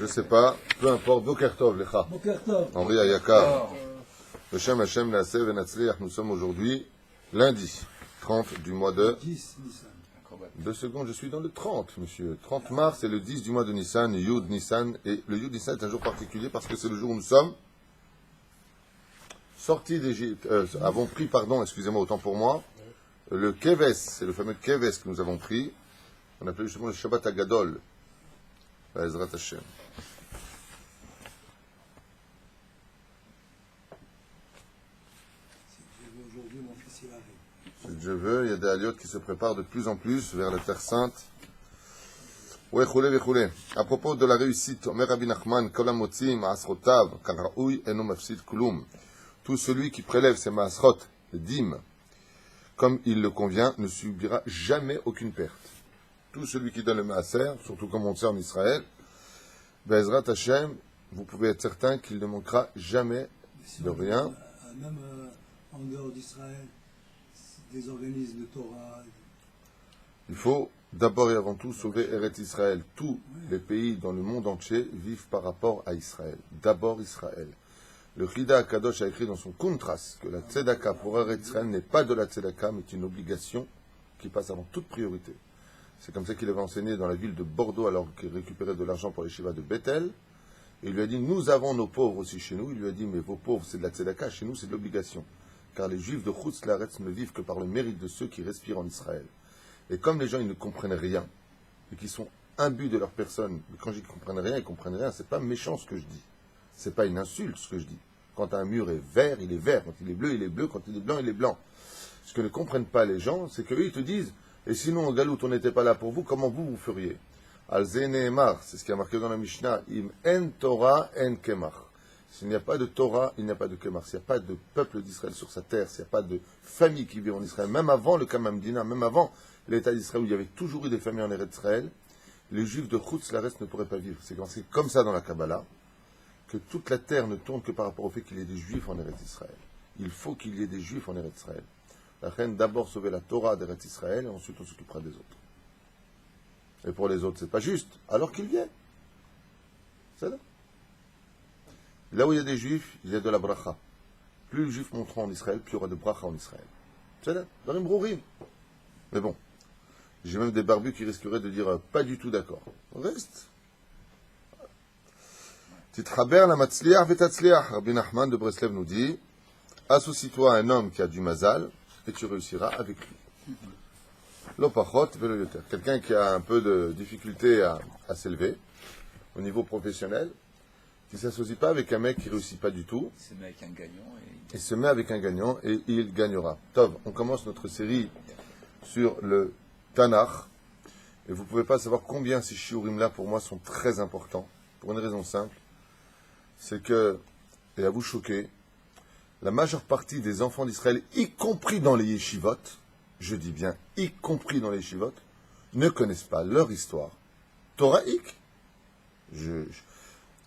Je sais pas, peu importe. Boker Tov, Lecha. Henri Ayakar. Beshem Hashem Naaseh Venatzliach. Nous sommes aujourd'hui lundi 30 du mois de... 10 Nissan. 2 secondes, je suis dans le 30, monsieur. 30 mars, c'est le 10 du mois de Nissan, Yud Nissan. Et le Yud Nissan est un jour particulier parce que c'est le jour où nous sommes sortis d'Égypte. Avons pris, pardon, excusez-moi, autant pour moi, le Keves. C'est le fameux Keves que nous avons pris. On appelle justement le Shabbat Agadol. Ezrat Hashem. Aujourd'hui, mon fils, il arrive. Si Dieu veut, il y a des aliotes qui se préparent de plus en plus vers la Terre Sainte. À propos de la réussite, Omer Rabbi Nachman, Kolamotzi, Maasrotav, Karaoui, Eno Mafsid Kulum. Tout celui qui prélève ses Maasrot, les dîmes, comme il le convient, ne subira jamais aucune perte. Tout celui qui donne le Maaser, surtout comme on sait en Israël, Bezrat Hashem, vous pouvez être certain qu'il ne manquera jamais de rien. Même en dehors d'Israël, des organismes de Torah. Il faut d'abord et avant tout sauver Eretz Israël. Tous les pays dans le monde entier vivent par rapport à Israël. D'abord Israël. Le Chida Akadosh a écrit dans son Kuntras que la Tzedaka pour Eretz Israël n'est pas de la Tzedaka, mais une obligation qui passe avant toute priorité. C'est comme ça qu'il avait enseigné dans la ville de Bordeaux alors qu'il récupérait de l'argent pour les Shiva de Bethel. Et il lui a dit, nous avons nos pauvres aussi chez nous. Il lui a dit, mais vos pauvres c'est de la tzedaka, chez nous c'est de l'obligation. Car les juifs de Chutz Laaretz ne vivent que par le mérite de ceux qui respirent en Israël. Et comme les gens ils ne comprennent rien, et qui sont imbus de leur personne, mais quand je dis qu'ils ne comprennent rien, c'est pas méchant ce que je dis. C'est pas une insulte ce que je dis. Quand un mur est vert, il est vert. Quand il est bleu, il est bleu. Quand il est blanc, il est blanc. Ce que ne comprennent pas les gens, c'est qu'eux ils te disent, et sinon, au Galout, on n'était pas là pour vous, comment vous feriez? Al-Zénémar, c'est ce qui a marqué dans la Mishnah, Im en Torah, en Kemar. S'il n'y a pas de Torah, il n'y a pas de Kemar. S'il n'y a pas de peuple d'Israël sur sa terre, s'il n'y a pas de famille qui vit en Israël, même avant le Kamamdina, même avant l'État d'Israël, où il y avait toujours eu des familles en Eretz Israël, les Juifs de Chutz Laaretz ne pourraient pas vivre. C'est comme ça dans la Kabbalah, que toute la terre ne tourne que par rapport au fait qu'il y ait des Juifs en Eretz Israël. Il faut qu'il y ait des Juifs en Eretz Israël. La reine d'abord sauver la Torah d'Eretz Israël et ensuite on s'occupera des autres. Et pour les autres, c'est pas juste, alors qu'ils viennent. C'est là. Là où il y a des juifs, il y a de la bracha. Plus les juifs monteront en Israël, plus il y aura de bracha en Israël. C'est là, dans les brourim. Mais bon, j'ai même des barbus qui risqueraient de dire pas du tout d'accord. Reste. Titchaber la matzliach vetatzliach. Rabbi Nachman de Breslev nous dit, associe-toi à un homme qui a du mazal, et tu réussiras avec lui. L'opachot velo yoter. Quelqu'un qui a un peu de difficulté à s'élever au niveau professionnel, qui ne s'associe pas avec un mec qui ne réussit pas du tout. Il se met avec un gagnant. Il se met avec un gagnant et il gagnera. Tov, on commence notre série sur le Tanakh. Et vous ne pouvez pas savoir combien ces shiurim-là, pour moi, sont très importants. Pour une raison simple. C'est que, et à vous choquer, la majeure partie des enfants d'Israël, y compris dans les yeshivot, je dis bien, y compris dans les yeshivot, ne connaissent pas leur histoire torahique.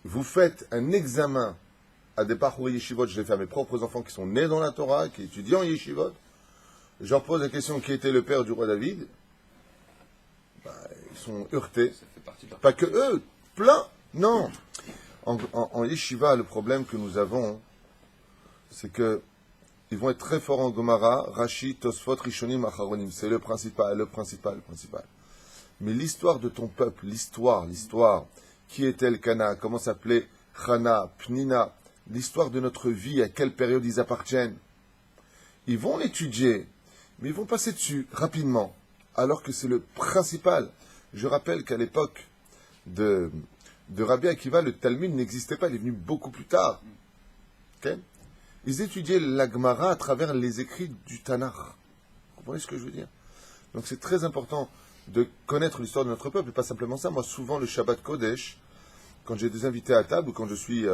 Vous faites un examen à des parcours yeshivot, je l'ai fait à mes propres enfants qui sont nés dans la Torah, qui étudient en yeshivot. Je leur pose la question qui était le père du roi David. Ils sont heurtés. Pas que eux, plein. Non. En yeshiva, le problème que nous avons, c'est que ils vont être très forts en Gomara, Rashi, Tosfot, Rishonim, Acharonim. C'est le principal. Mais l'histoire de ton peuple, l'histoire, qui était Elkana, comment s'appelait Chana, Pnina, l'histoire de notre vie, à quelle période ils appartiennent. Ils vont l'étudier, mais ils vont passer dessus rapidement, alors que c'est le principal. Je rappelle qu'à l'époque de Rabbi Akiva, le Talmud n'existait pas, il est venu beaucoup plus tard. Okay? Ils étudiaient la Gemara à travers les écrits du Tanakh. Vous comprenez ce que je veux dire? Donc c'est très important de connaître l'histoire de notre peuple, et pas simplement ça. Moi, souvent, le Shabbat Kodesh, quand j'ai des invités à table, ou quand je suis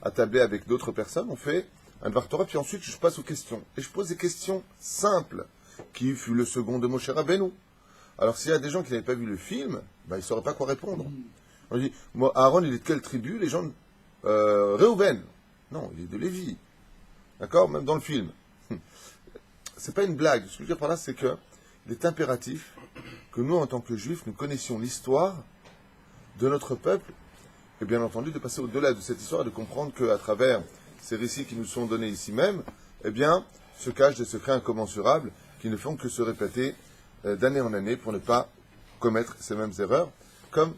attablé avec d'autres personnes, on fait un Dvar Torah, puis ensuite je passe aux questions. Et je pose des questions simples. Qui fut le second de Moshe Rabbeinu? Alors s'il y a des gens qui n'avaient pas vu le film, ils ne sauraient pas quoi répondre. On dit, moi, Aaron, il est de quelle tribu? Les gens, Réhouven. Non, il est de Lévi. D'accord? Même dans le film. C'est pas une blague. Ce que je veux dire par là, c'est que il est impératif que nous, en tant que juifs, nous connaissions l'histoire de notre peuple et bien entendu de passer au-delà de cette histoire et de comprendre qu'à travers ces récits qui nous sont donnés ici même, eh bien, se cachent des secrets incommensurables qui ne font que se répéter d'année en année pour ne pas commettre ces mêmes erreurs. Comme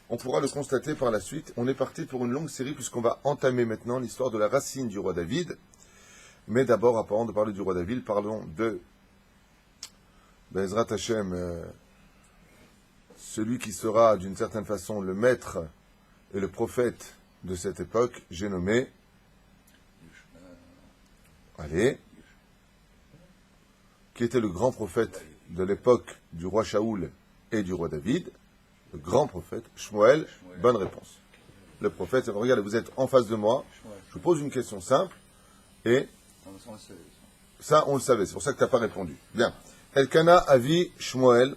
on pourra le constater par la suite, on est parti pour une longue série puisqu'on va entamer maintenant l'histoire de la racine du roi David. Mais d'abord, avant de parler du roi David, parlons de Bezrat Hashem, celui qui sera d'une certaine façon le maître et le prophète de cette époque, j'ai nommé, qui était le grand prophète de l'époque du roi Shaoul et du roi David, le grand prophète, Shmuel. Bonne réponse. Le prophète, regardez, vous êtes en face de moi, je vous pose une question simple, et ça, on le savait, c'est pour ça que tu n'as pas répondu. Bien. Elkana avi Shmuel,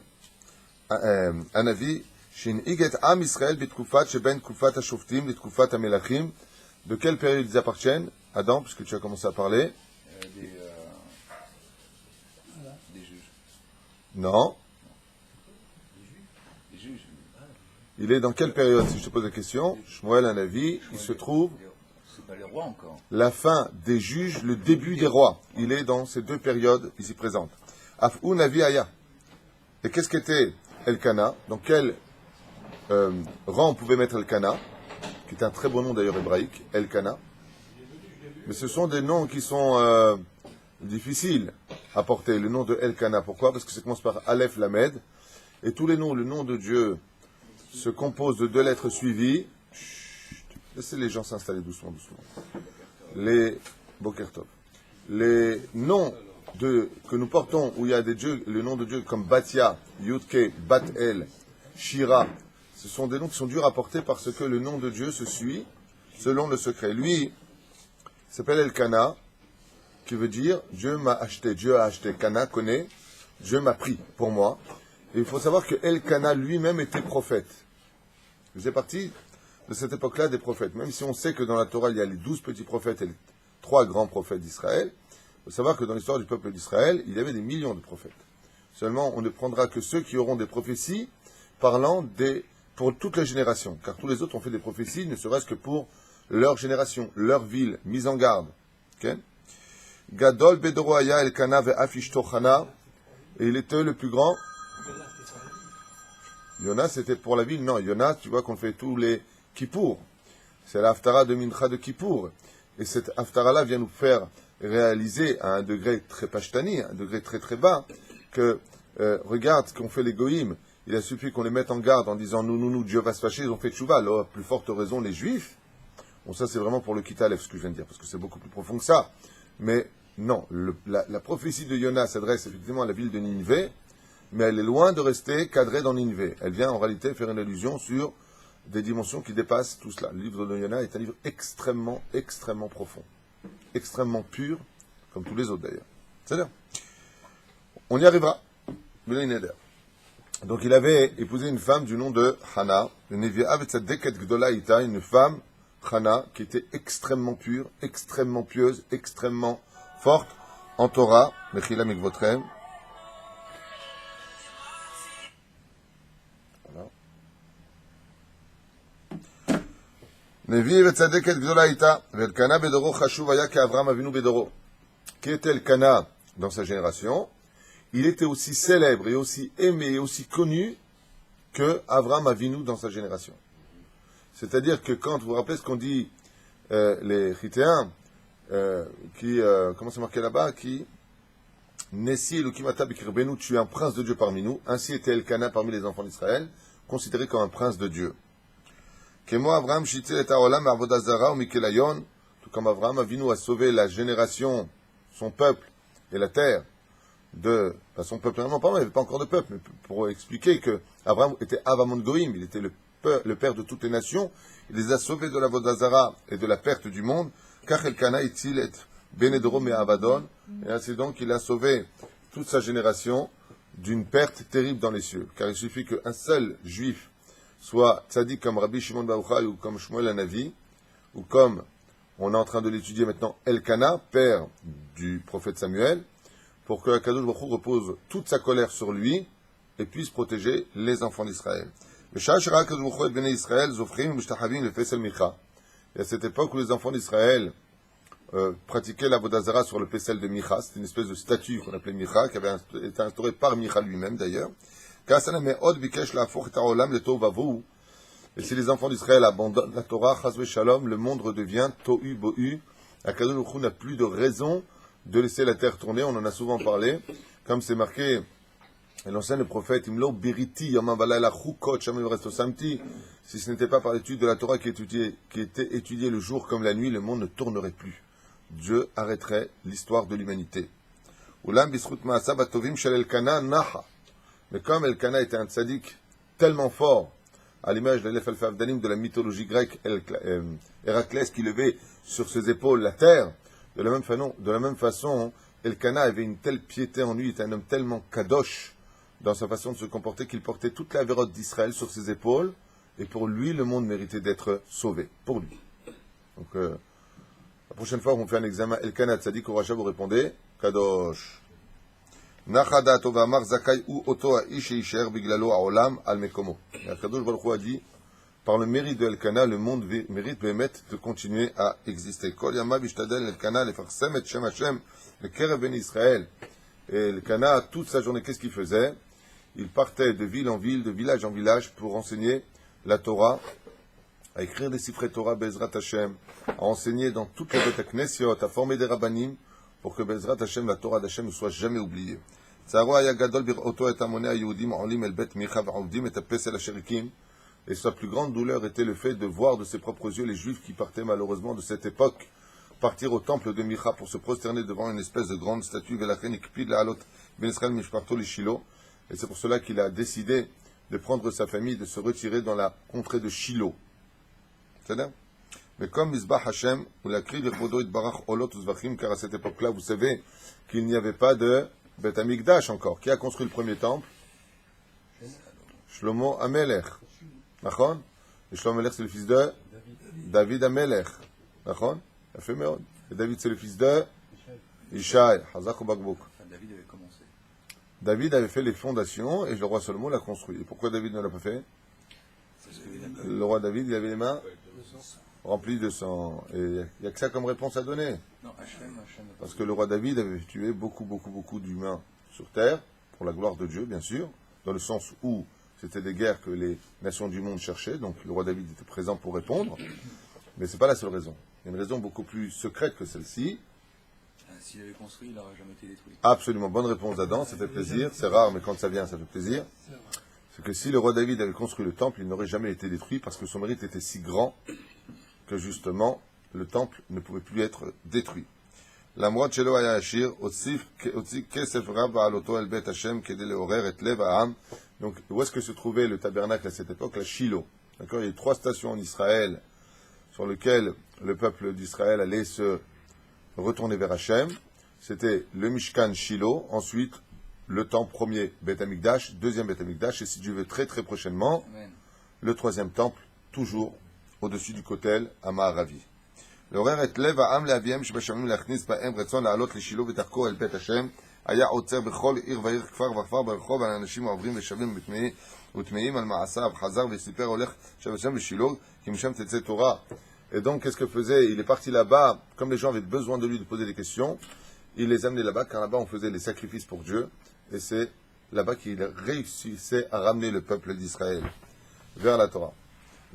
un avis, Shin'ig et Am Israël bitkufat sheben kufat hashoftim litkufat hamelachim. De quelle période ils appartiennent, Adam, puisque tu as commencé à parler? Des juges. Non. Des juges. Il est dans quelle période, si je te pose la question? Shmuel, un avis, il se trouve C'est pas les rois encore. la fin des juges, le début des rois. Il est dans ces deux périodes ici présentes. Af'ou Navi Aya. Et qu'est-ce qu'était Elkana? Dans quel rang on pouvait mettre Elkana, qui est un très beau nom d'ailleurs hébraïque, Elkana. Mais ce sont des noms qui sont difficiles à porter. Le nom de Elkana, pourquoi? Parce que ça commence par Aleph Lamed. Et tous les noms, le nom de Dieu se compose de deux lettres suivies. Chut, laissez les gens s'installer doucement, doucement. Les Bokertov. Les noms que nous portons, où il y a des dieux, le nom de Dieu comme Batia, Yudke, Bat-El, Shira, ce sont des noms qui sont durs à porter parce que le nom de Dieu se suit selon le secret. Lui, il s'appelle Elkana, qui veut dire Dieu m'a acheté, Dieu a acheté. Kana connaît, Dieu m'a pris pour moi. Et il faut savoir que Elkana lui-même était prophète. Il faisait partie de cette époque-là des prophètes. Même si on sait que dans la Torah, il y a les 12 petits prophètes et les 3 grands prophètes d'Israël, il faut savoir que dans l'histoire du peuple d'Israël, il y avait des millions de prophètes. Seulement, on ne prendra que ceux qui auront des prophéties parlant pour toutes les générations. Car tous les autres ont fait des prophéties, ne serait-ce que pour leur génération, leur ville, mise en garde. Okay? Gadol Bedoroaya Elkana ve'afishto Chana, et il était le plus grand. Yona, c'était pour la ville. Non, Yona, tu vois qu'on fait tous les Kippour. C'est l'Haftara de Mincha de Kippour. Et cette Haftara-là vient nous faire réaliser à un degré très pashtani, un degré très très bas, que regarde ce qu'ont fait les goïms. Il a suffi qu'on les mette en garde en disant nous, Dieu va se fâcher, ils ont fait tchouva. Alors, à plus forte raison, les juifs. Bon, ça c'est vraiment pour le Kitalef, ce que je viens de dire, parce que c'est beaucoup plus profond que ça. Mais non, la prophétie de Yona s'adresse effectivement à la ville de Ninive, mais elle est loin de rester cadrée dans Ninive. Elle vient en réalité faire une allusion sur des dimensions qui dépassent tout cela. Le livre de Yona est un livre extrêmement, extrêmement profond. Extrêmement pur, comme tous les autres d'ailleurs. C'est-à-dire, on y arrivera. Donc il avait épousé une femme du nom de Hana, une femme, Hana, qui était extrêmement pure, extrêmement pieuse, extrêmement forte en Torah, Mechila Mikvotrem. Nevi וצדקת גדולה הייתה, ואלקנה בדורו חשוב היה כאברהם אבינו בדורו. Qui était Elkana dans sa génération? Il était aussi célèbre et aussi aimé et aussi connu que Avraham Avinu dans sa génération. C'est-à-dire que quand vous vous rappelez ce qu'ont dit les Chittéens, comment c'est marqué là-bas, qui Nessi Elokimata Bikirbenu, tu es un prince de Dieu parmi nous. Ainsi était Elkana parmi les enfants d'Israël, considéré comme un prince de Dieu. Kemo Avraham Shitzil et Haolam Avodazara ou Mikelayon, tout comme Avraham Avinu a sauvé la génération, son peuple et la terre son peuple, non, pardon, il n'y avait pas encore de peuple, mais pour expliquer que Abraham était Avamon Goïm, il était le père de toutes les nations, il les a sauvés de la Vodazara et de la perte du monde, car Elkana est-il être Benedrom et Avadon, et ainsi donc il a sauvé toute sa génération d'une perte terrible dans les cieux, car il suffit qu'un seul juif soit tzaddik comme Rabbi Shimon Bar Yochai ou comme Shmuel Hanavi, ou comme on est en train de l'étudier maintenant Elkana, père du prophète Samuel, pour que Akadosh Baruch Hu repose toute sa colère sur lui et puisse protéger les enfants d'Israël. בשעה שראה הקדוש ברוך הוא את בני ישראל זובחים ומשתחווים לפסל מיכה. Et à cette époque où les enfants d'Israël pratiquaient l'avodah zara sur le Pessel de Micha, c'était une espèce de statue qu'on appelait Micha, qui avait été instaurée par Micha lui-même d'ailleurs. Et si les enfants d'Israël abandonnent la Torah, chas shalom, le monde redevient tohu bohu. Akadosh Baruch Hu n'a plus de raison de laisser la terre tourner, on en a souvent parlé, comme c'est marqué. Et l'enseigne le prophète, Imlo Biriti, Yama Balayla Chukot, Shamim Resto Samti, si ce n'était pas par l'étude de la Torah qui était étudiée le jour comme la nuit, le monde ne tournerait plus. Dieu arrêterait l'histoire de l'humanité. Ulam Bisrut Maasa Batovim Shel Elkana Naha. Mais comme Elkana était un tzaddik tellement fort, à l'image de l'Elef Alfavdanim de la mythologie grecque, Héraclès qui levait sur ses épaules la terre, de la même façon, Elkana avait une telle piété en lui, était un homme tellement kadosh, dans sa façon de se comporter, qu'il portait toute la vérote d'Israël sur ses épaules, et pour lui, le monde méritait d'être sauvé. Pour lui. Donc, la prochaine fois qu'on fait un examen, Elkanah Tzadik, au Racha, vous répondez, Kadosh. Nachada Tova Mar Zakai ou Oto Aish Isher Biglalo Aolam Al Mekomo. Kadosh Baruch Hu a dit, par le mérite de Elkanah, le monde mérite de continuer à exister. Kol Yama Bishtadel Elkanah Lefarsem et Shem Hashem, le Kerev Ben Israël. Et Elkanah, toute sa journée, qu'est-ce qu'il faisait? Il partait de ville en ville, de village en village, pour enseigner la Torah, à écrire des sifrei Torah Bezrat Hashem, à enseigner dans toutes les Beth Knesiot, à former des rabbanim, pour que Bezrat Hashem, la Torah d'Hashem, ne soit jamais oubliée. Et sa plus grande douleur était le fait de voir de ses propres yeux les Juifs qui partaient malheureusement de cette époque, partir au temple de Micha pour se prosterner devant une espèce de grande statue, et c'est pour cela qu'il a décidé de prendre sa famille, de se retirer dans la contrée de Shiloh. C'est-à-dire, mais comme Mizbah Hashem, où la cri Birbodo Itbarach Olot Uzvachim, car à cette époque-là, vous savez qu'il n'y avait pas de Beth Amikdash encore. Qui a construit le premier temple? Shlomo Amelech. Nachon? Et Shlomo Amelech, c'est le fils de David Amelech. Nachon? Il a fait Meod. Et David, c'est le fils de Ishaï. Hazak ou Bakbouk. David avait commencé. David avait fait les fondations et le roi Salomon l'a construit. Et pourquoi David ne l'a pas fait? Le roi David, il avait les mains remplies de sang. Et il n'y a que ça comme réponse à donner. Non, Hachem. Parce que le roi David avait tué beaucoup d'humains sur terre, pour la gloire de Dieu, bien sûr, dans le sens où c'était des guerres que les nations du monde cherchaient, donc le roi David était présent pour répondre. Mais ce n'est pas la seule raison. Il y a une raison beaucoup plus secrète que celle-ci. S'il avait construit, il n'aurait jamais été détruit. Absolument, bonne réponse Adam, ça fait plaisir. C'est rare, mais quand ça vient, ça fait plaisir. C'est que si le roi David avait construit le temple, il n'aurait jamais été détruit parce que son mérite était si grand que justement, le temple ne pouvait plus être détruit. למרות שלא היה עשיר, הוציא כסף רב על אותו אל בית השם כדי לעורר את לב העם. Donc, où est-ce que se trouvait le tabernacle à cette époque? La Shiloh. D'accord? Il y a 3 stations en Israël sur lesquelles le peuple d'Israël allait se retourner vers Hachem. C'était le Mishkan Shiloh, ensuite le temple premier Beth Amikdash, deuxième Beth Amikdash, et si Dieu veut très prochainement, Amen. le 3e temple, toujours au-dessus du Kotel, à Maharavi. לעורר את לב העם לאביהם שבשמים להכניס בהם רצון לעלות לשילה ודרכו אל בית השם, היה עוצר בכל עיר ועיר כפר וכפר ברחוב על האנשים העוברים ושבים וטמאים על מעשיו, חזר וסיפר הולך שבשם בשילה, כי משם תצא תורה. Et donc, qu'est-ce que faisait? Il est parti là-bas, comme les gens avaient besoin de lui de poser des questions, il les amenait là-bas, car là-bas on faisait les sacrifices pour Dieu, et c'est là-bas qu'il réussissait à ramener le peuple d'Israël vers la Torah.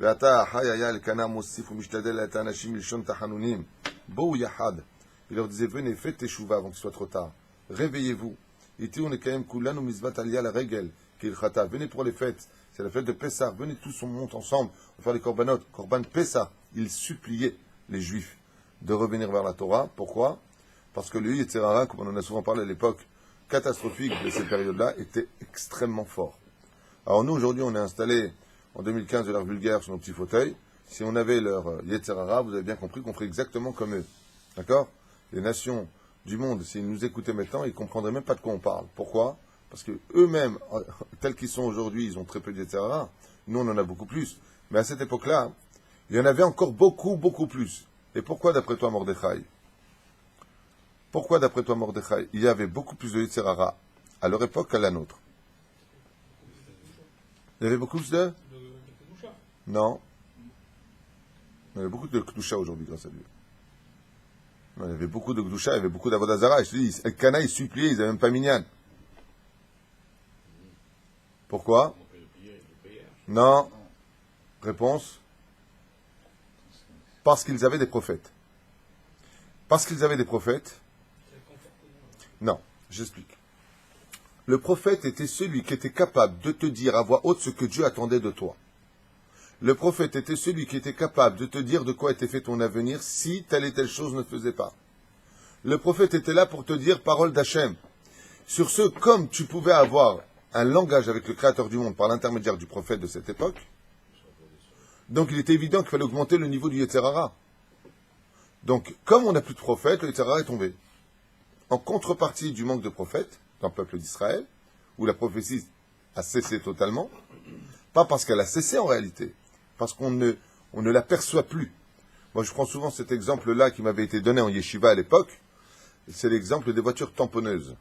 ועתה החי היה אלקנה מוסיף ומשתדל את האנשים מלשון תחנונים. בואו יחד. Il leur disait, venez, faites teshuva avant qu'il soit trop tard. Réveillez-vous. איתי ונקיים כולנו מצוות עלייה לרגל, כהלכתה. Venez pour les fêtes. C'est la fête de Pessah. Venez tous, on monte ensemble. On va faire les korbanot. Korban Pessah. Il suppliait les Juifs de revenir vers la Torah. Pourquoi? Parce que le Yetzirara, comme on en a souvent parlé à l'époque, catastrophique de cette période-là, était extrêmement fort. Alors nous, aujourd'hui, on est installé en 2015 de l'art vulgaire sur nos petits fauteuils. Si on avait leur Yetzirara, vous avez bien compris qu'on ferait exactement comme eux. D'accord? Les nations du monde, s'ils nous écoutaient maintenant, ils ne comprendraient même pas de quoi on parle. Pourquoi? Parce que eux-mêmes, tels qu'ils sont aujourd'hui, ils ont très peu de Yetzirara. Nous, on en a beaucoup plus. Mais à cette époque-là, il y en avait encore beaucoup plus. Et pourquoi, d'après toi, Mordechai? Pourquoi, d'après toi, Mordechai, il y avait beaucoup plus de Yetzirara à leur époque qu'à la nôtre? Il y avait beaucoup plus de Non. Il y avait beaucoup de Kdusha aujourd'hui grâce à Dieu. Il y avait beaucoup de Kdusha, il y avait beaucoup d'Avodazara. Je te dis, Elkana, ils suppliaient, ils n'avaient même pas minyan. Pourquoi? Non. Réponse. Parce qu'ils avaient des prophètes. Parce qu'ils avaient des prophètes. Non, j'explique. Le prophète était celui qui était capable de te dire à voix haute ce que Dieu attendait de toi. Le prophète était celui qui était capable de te dire de quoi était fait ton avenir si telle et telle chose ne faisait pas. Le prophète était là pour te dire parole d'Hachem. Sur ce, comme tu pouvais avoir un langage avec le Créateur du monde par l'intermédiaire du prophète de cette époque, donc il était évident qu'il fallait augmenter le niveau du Yetzer Hara. Donc, comme on n'a plus de prophète, le Yetzer Hara est tombé. En contrepartie du manque de prophètes dans le peuple d'Israël, où la prophétie a cessé totalement, pas parce qu'elle a cessé en réalité, parce qu'on ne l'aperçoit plus. Moi, je prends souvent cet exemple-là qui m'avait été donné en yeshiva à l'époque, c'est l'exemple des voitures tamponneuses.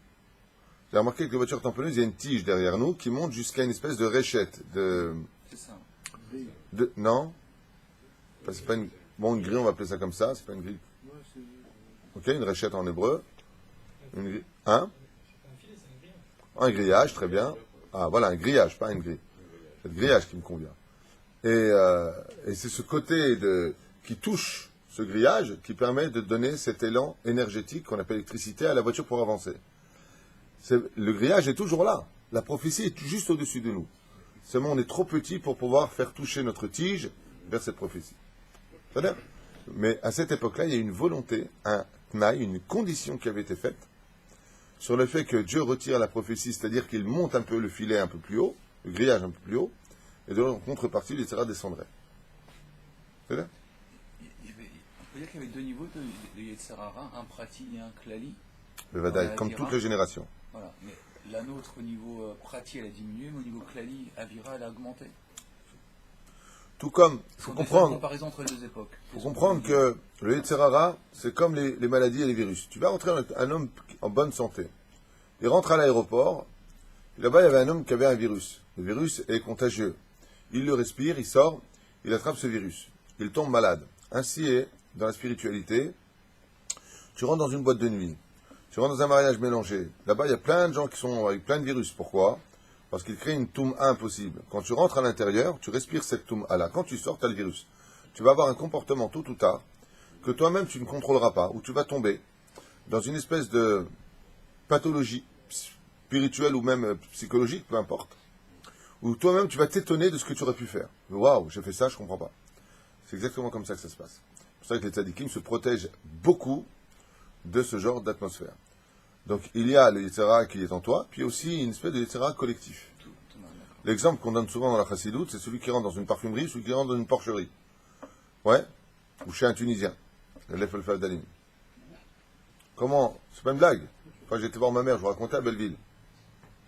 J'ai remarqué que les voitures tamponneuses, il y a une tige derrière nous qui monte jusqu'à une espèce de réchette. C'est ça. Non, c'est pas une... Bon, une grille, on va appeler ça comme ça, c'est pas une grille. Ok, une réchette en hébreu. Une grille. Hein? Un grillage, très bien. Ah, voilà, un grillage, pas une grille. C'est le grillage qui me convient. Et c'est ce côté qui touche ce grillage qui permet de donner cet élan énergétique qu'on appelle électricité à la voiture pour avancer. Le grillage est toujours là. La prophétie est juste au-dessus de nous. Seulement, on est trop petit pour pouvoir faire toucher notre tige vers cette prophétie. C'est-à-dire, mais à cette époque-là, il y a une volonté, un tnaï, une condition qui avait été faite sur le fait que Dieu retire la prophétie, c'est-à-dire qu'il monte un peu le filet un peu plus haut, le grillage un peu plus haut, et de l'autre contrepartie, le Yetzirah descendrait. C'est-à-dire On peut dire qu'il y avait deux niveaux de Yetzer Hara, un prati et un klali. Le Vadaï, comme toutes les générations. Voilà, mais la nôtre au niveau prati elle a diminué, mais au niveau klali, Avira elle a augmenté. Tout comme, il faut comprendre, une comparaison entre les deux époques. faut comprendre que le Yetzer Hara, c'est comme les maladies et les virus. Tu vas rentrer un homme en bonne santé. Il rentre à l'aéroport, là-bas il y avait un homme qui avait un virus. Le virus est contagieux. Il le respire, il sort, il attrape ce virus. Il tombe malade. Ainsi est, dans la spiritualité, tu rentres dans une boîte de nuit, tu rentres dans un mariage mélangé. Là-bas, il y a plein de gens qui sont avec plein de virus. Pourquoi? Parce qu'ils créent une toum impossible. Quand tu rentres à l'intérieur, tu respires cette toum-là. Quand tu sors, tu as le virus. Tu vas avoir un comportement tôt ou tard que toi-même tu ne contrôleras pas, où tu vas tomber dans une espèce de pathologie spirituelle ou même psychologique, peu importe, où toi-même tu vas t'étonner de ce que tu aurais pu faire. Waouh, j'ai fait ça, je ne comprends pas. C'est exactement comme ça que ça se passe. C'est pour ça que les tzadikim se protègent beaucoup de ce genre d'atmosphère. Donc il y a le Yetzer Hara qui est en toi, puis aussi une espèce de Yetzer Hara collectif. L'exemple qu'on donne souvent dans la chassidoute, c'est celui qui rentre dans une parfumerie, celui qui rentre dans une porcherie. Ouais, ou chez un Tunisien, le Lefel Fadalim. Comment? C'est pas une blague. Quand j'étais voir ma mère, je vous racontais à Belleville.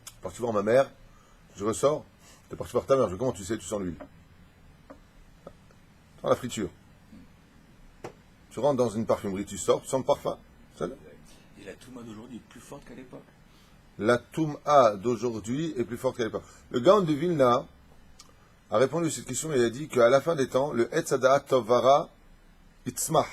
Je suis parti voir ma mère, je ressors, t'es parti voir ta mère, je dis comment tu sais, tu sens l'huile. Dans la friture. Tu rentres dans une parfumerie, tu sors, tu sens le parfum. Et la Touma d'aujourd'hui est plus forte qu'à l'époque. La Touma d'aujourd'hui est plus forte qu'à l'époque. Le Gaon de Vilna a répondu à cette question et il a dit qu'à la fin des temps, le Etzadaat Tovara Itzmah.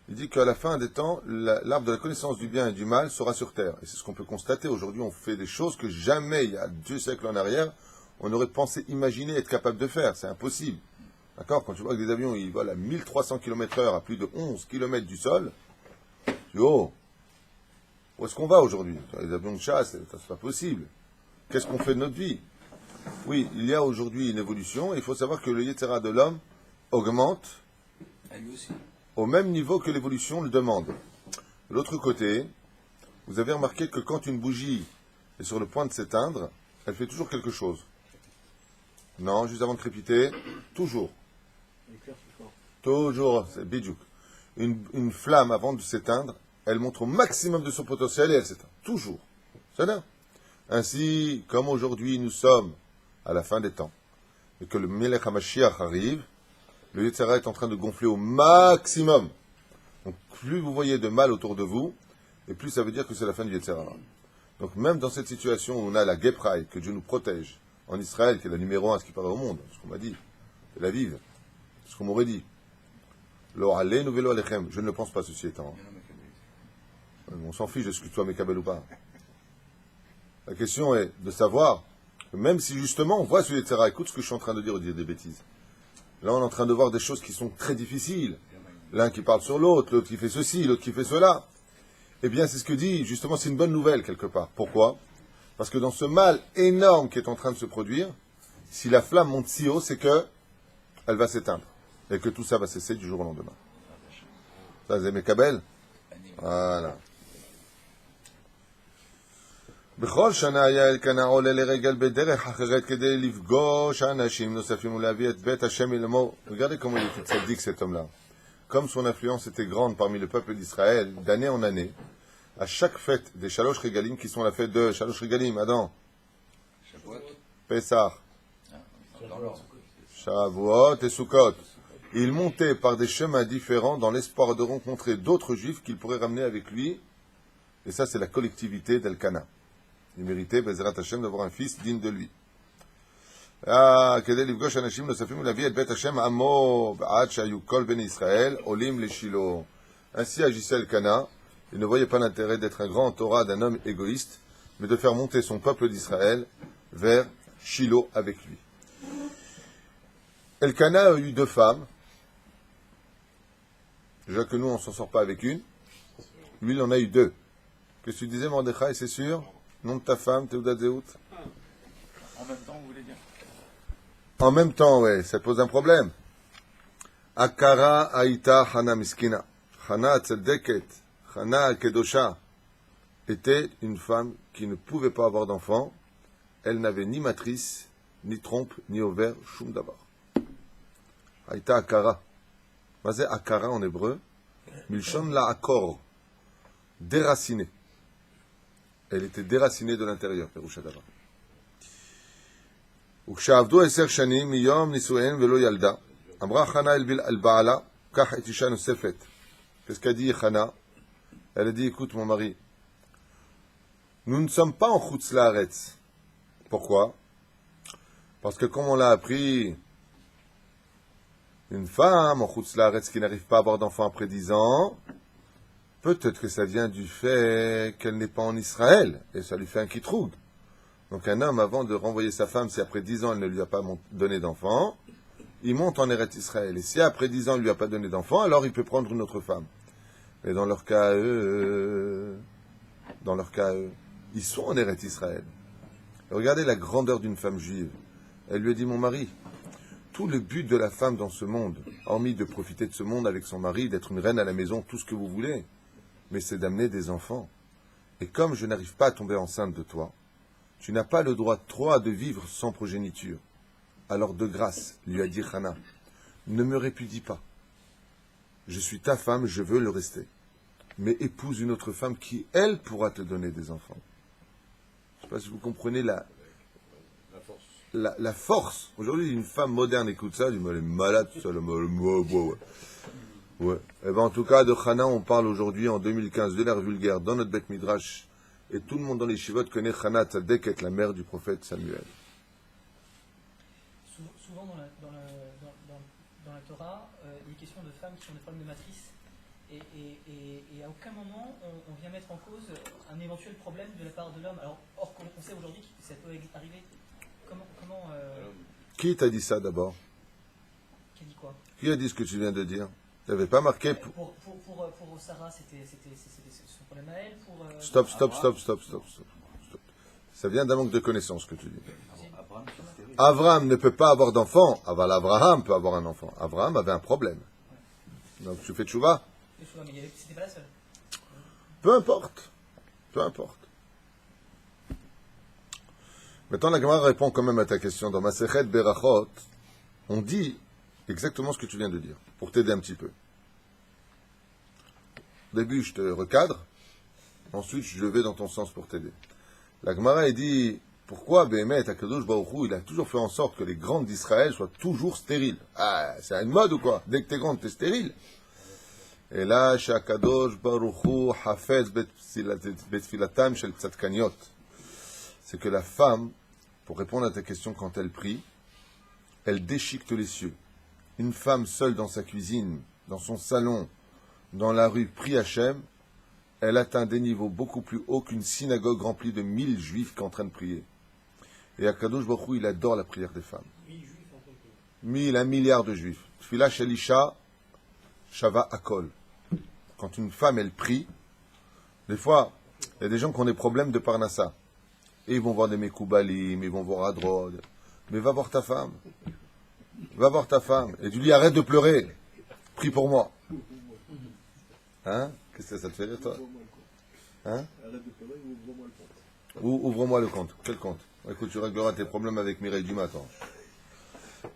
Il dit qu'à la fin des temps, l'arbre de la connaissance du bien et du mal sera sur terre. Et c'est ce qu'on peut constater. Aujourd'hui, on fait des choses que jamais, il y a 2 siècles en arrière, on aurait pensé imaginer être capable de faire. C'est impossible. D'accord? Quand tu vois que des avions, ils volent à 1300 km/h à plus de 11 km du sol, tu dis, oh, où est-ce qu'on va aujourd'hui? Les avions de chasse, c'est pas possible. Qu'est-ce qu'on fait de notre vie? Oui, il y a aujourd'hui une évolution. Il faut savoir que le Yetzer Hara de l'homme augmente Lui aussi. au même niveau que l'évolution le demande. De l'autre côté, vous avez remarqué que quand une bougie est sur le point de s'éteindre, elle fait toujours quelque chose. Non, juste avant de crépiter, toujours. Toujours, c'est bidjouk. Une flamme avant de s'éteindre, elle montre au maximum de son potentiel et elle s'éteint. Toujours. C'est là. Ainsi, comme aujourd'hui nous sommes à la fin des temps, et que le Melech HaMashiach arrive, le Yetzer Hara est en train de gonfler au maximum. Donc plus vous voyez de mal autour de vous, et plus ça veut dire que c'est la fin du Yetzer Hara. Donc même dans cette situation où on a la Geprai, que Dieu nous protège, en Israël, qui est la numéro 1, ce qui paraît au monde, ce qu'on m'a dit, Tel Aviv. C'est ce qu'on m'aurait dit. Lo alenu velo alechem. Je ne le pense pas, ceci étant. On s'en fiche de ce que tu sois Mekabel ou pas. La question est de savoir, même si justement on voit ce Yetzera, écoute ce que je suis en train de dire, des bêtises. Là, on est en train de voir des choses qui sont très difficiles. L'un qui parle sur l'autre qui fait ceci, l'autre qui fait cela. Eh bien, c'est ce que dit, justement, c'est une bonne nouvelle quelque part. Pourquoi? Parce que dans ce mal énorme qui est en train de se produire, si la flamme monte si haut, c'est que elle va s'éteindre. Et que tout ça va cesser du jour au lendemain. Ça, c'est Mekabel? Voilà. בכל שנה היה אלקנה עולה לרגל בדרך אחרת כדי לפגוש אנשים נוספים ולהביא את בית השם לאמור. Regardez comment il était tzaddik cet homme-là. Comme son influence était grande parmi le peuple d'Israël, d'année en année, à chaque fête des Shalosh Regalim, qui sont la fête de Shalosh Regalim, Adam, Pessah, Shavuot et Sukkot, il montait par des chemins différents dans l'espoir de rencontrer d'autres juifs qu'il pourrait ramener avec lui. Et ça, c'est la collectivité d'Elkana. Il méritait, Bezrat Hashem, d'avoir un fils digne de lui. כדי לפגוש אנשים נוספים ולהביא את בית השם עמו עד שהיו כל בני ישראל עולים לשילה. Ainsi agissait Elkana. Il ne voyait pas l'intérêt d'être un grand Torah d'un homme égoïste, mais de faire monter son peuple d'Israël vers Shiloh avec lui. Elkana a eu 2 femmes. Déjà que nous, on ne s'en sort pas avec une. Lui, il en a eu 2. Qu'est-ce que tu disais, Mordechai, c'est sûr? Nom de ta femme, Teudat Zeut? En même temps, vous voulez dire? En même temps, ouais, ça pose un problème. Akara Aïta Hana Miskina. Hana Tzedeket, Hana Kedosha était une femme qui ne pouvait pas avoir d'enfant. Elle n'avait ni matrice, ni trompe, ni ovaire, Shum Dabar. Aïta Akara. Mazé Akara en hébreu. Milshon la Akor. Déracinée. Elle était déracinée de l'intérieur, Perusha Dabar. וכשעבדו 10 שנים מיום נישואיהן ולא ילדה, אמרה חנה אל בעלה, קח את אישה נוספת. Qu'est-ce qu'a dit Chana? Elle a dit, écoute mon mari, nous ne sommes pas en Chutz Laaretz. Pourquoi? Parce que comme on l'a appris, une femme en Chutz Laaretz qui n'arrive pas à avoir d'enfant après 10 ans, peut-être que ça vient du fait qu'elle n'est pas en Israël, et ça lui fait un kitroug. Donc un homme, avant de renvoyer sa femme, si après 10 ans elle ne lui a pas donné d'enfant, il monte en Eretz Israël. Et si après 10 ans elle ne lui a pas donné d'enfant, alors il peut prendre une autre femme. Et dans leur cas, ils sont en Eretz Israël. Et regardez la grandeur d'une femme juive. Elle lui a dit, mon mari, tout le but de la femme dans ce monde, hormis de profiter de ce monde avec son mari, d'être une reine à la maison, tout ce que vous voulez, mais c'est d'amener des enfants. Et comme je n'arrive pas à tomber enceinte de toi, tu n'as pas le droit, toi, de vivre sans progéniture. Alors, de grâce, lui a dit Chana, ne me répudie pas. Je suis ta femme, je veux le rester. Mais épouse une autre femme qui, elle, pourra te donner des enfants. Je ne sais pas si vous comprenez la force. Aujourd'hui, une femme moderne écoute ça, elle dit, elle est malade, ça, ouais. Et ben, en tout cas, de Chana, on parle aujourd'hui, en 2015, de l'ère vulgaire, dans notre Beth Midrash. Et tout le monde dans les Shivot connaît Chana Tzadeket, la mère du prophète Samuel. Souvent dans la Torah, il est question de femmes qui ont des problèmes de matrice. Et à aucun moment on vient mettre en cause un éventuel problème de la part de l'homme. Alors, or qu'on sait aujourd'hui que ça peut arriver. Qui t'a dit ça d'abord? Qui a dit quoi? Qui a dit ce que tu viens de dire? Tu n'avais pas marqué. Pour Sarah, c'était son problème à elle. Stop. Ça vient d'un manque de connaissance que tu dis. Abraham ne peut pas avoir d'enfant. Abraham peut avoir un enfant. Abraham avait un problème. Donc tu fais tchouva? Mais c'était pas la seule. Peu importe. Maintenant, la Gemara répond quand même à ta question. Dans Masechet Berachot, on dit exactement ce que tu viens de dire, pour t'aider un petit peu. Au début, je te recadre. Ensuite, je vais dans ton sens pour t'aider. La Gemara, elle dit, pourquoi Béhémet, Akadosh Baruch Hu, il a toujours fait en sorte que les grandes d'Israël soient toujours stériles. Ah, c'est une mode ou quoi? Dès que t'es grande, t'es stérile. Et là, chez Akadosh Baruch Hu, Hafez Betfilatam Shel Tzadkaniot. C'est que la femme, pour répondre à ta question, quand elle prie, elle déchiquette les cieux. une femme seule dans sa cuisine, dans son salon, dans la rue, prie Hachem, elle atteint des niveaux beaucoup plus hauts qu'une synagogue remplie de 1000 juifs qui sont en train de prier. Et Akadosh Baruch Hu, il adore la prière des femmes. 1 milliard de juifs. Tfila Shelisha, Shava Akol. Quand une femme, elle prie, des fois, il y a des gens qui ont des problèmes de Parnassa. Et ils vont voir des Mekoubalim, ils vont voir Adrod. Mais va voir ta femme. Va voir ta femme. Et tu lui dis, arrête de pleurer. Prie pour moi. Hein? Qu'est-ce que ça te fait rire, toi? Hein? Arrête de pleurer ou ouvre-moi le compte. Ou ouvre-moi le compte. Quel compte? Écoute, tu régleras tes problèmes avec Mireille Dumas, attends.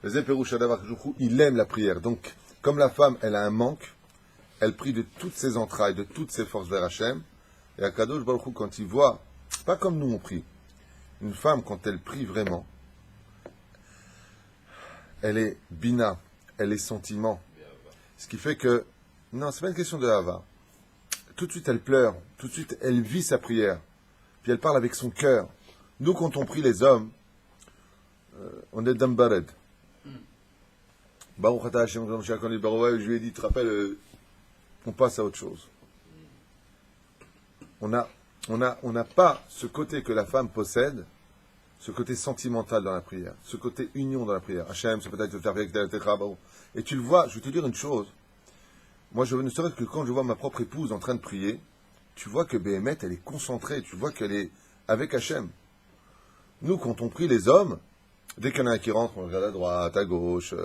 Il aime la prière. Donc, comme la femme, elle a un manque, elle prie de toutes ses entrailles, de toutes ses forces vers Hachem. Et Akadosh Baruch Hu, quand il voit, pas comme nous on prie, une femme, quand elle prie vraiment, elle est bina, elle est sentiment. Ce qui fait que, non, c'est pas une question de hava. Tout de suite, elle pleure, tout de suite, elle vit sa prière. Puis elle parle avec son cœur. Nous, quand on prie les hommes, on est dambared. Baruch Ata Hashem, je lui ai dit, tu te rappelles, on passe à autre chose. On n'a pas ce côté que la femme possède, ce côté sentimental dans la prière, ce côté union dans la prière. Hachem, c'est peut-être et tu le vois, je vais te dire une chose. Moi, je ne serais que quand je vois ma propre épouse en train de prier, tu vois que Béhémet, elle est concentrée, tu vois qu'elle est avec Hachem. Nous, quand on prie les hommes, dès qu'il y en a un qui rentre, on regarde à droite, à gauche.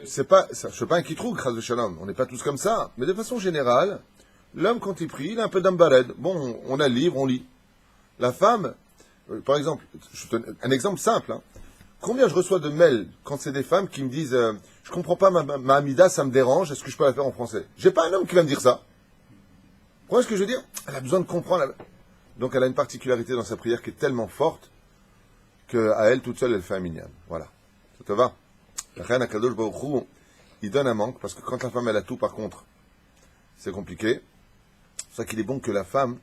C'est pas, je ne suis pas un qui trouve, grâce de Shalom. On n'est pas tous comme ça. Mais de façon générale, l'homme, quand il prie, il a un peu d'ambared. Bon, on a le livre, on lit. La femme, par exemple, un exemple simple. Hein. Combien je reçois de mails quand c'est des femmes qui me disent je comprends pas ma Hamida, ça me dérange, est-ce que je peux la faire en français? J'ai pas un homme qui va me dire ça. Vous voyez ce que je veux dire? Elle a besoin de comprendre. Donc elle a une particularité dans sa prière qui est tellement forte qu'à elle toute seule, elle fait un minyan. Voilà. Ça te va? La reine Akadosh Baruch Hu, il donne un manque, parce que quand la femme elle a tout, par contre, c'est compliqué. C'est pour ça qu'il est bon que la femme,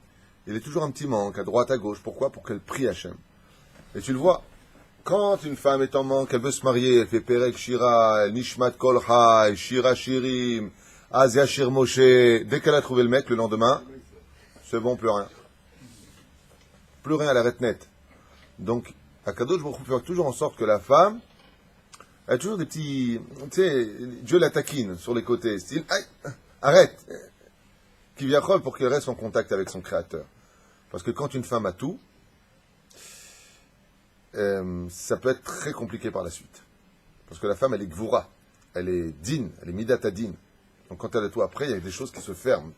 il est toujours un petit manque, à droite, à gauche. Pourquoi? Pour qu'elle prie Hachem. Et tu le vois, quand une femme est en manque, elle veut se marier, elle fait Perek Shira, Nishmat Kol Chai, Shira Shirim, Azia Shir Moshe. Dès qu'elle a trouvé le mec, le lendemain, c'est bon, plus rien. Plus rien, elle arrête net. Donc, Akadosh Baruch Hu fait toujours en sorte que la femme, elle a toujours des petits, tu sais, Dieu la taquine sur les côtés, style, arrête, qui vient pour qu'elle reste en contact avec son Créateur. Parce que quand une femme a tout, ça peut être très compliqué par la suite. Parce que la femme, elle est gvoura, elle est din, elle est midatadin. Donc quand elle a tout après, il y a des choses qui se ferment,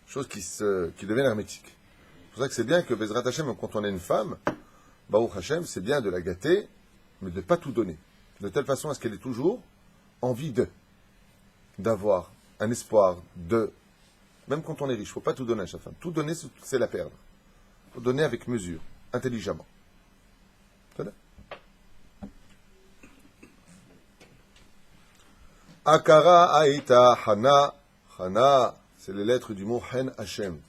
choses qui deviennent hermétiques. C'est pour ça que c'est bien que Bezrat Hashem, quand on a une femme, Baruch Hashem, c'est bien de la gâter, mais de ne pas tout donner. De telle façon à ce qu'elle ait toujours envie d'avoir un espoir même quand on est riche, il ne faut pas tout donner à chaque femme. Tout donner, c'est la perdre. Il faut donner avec mesure, intelligemment. Akara Aïta Hana. Hana, c'est les lettres du mot Hen Hashem.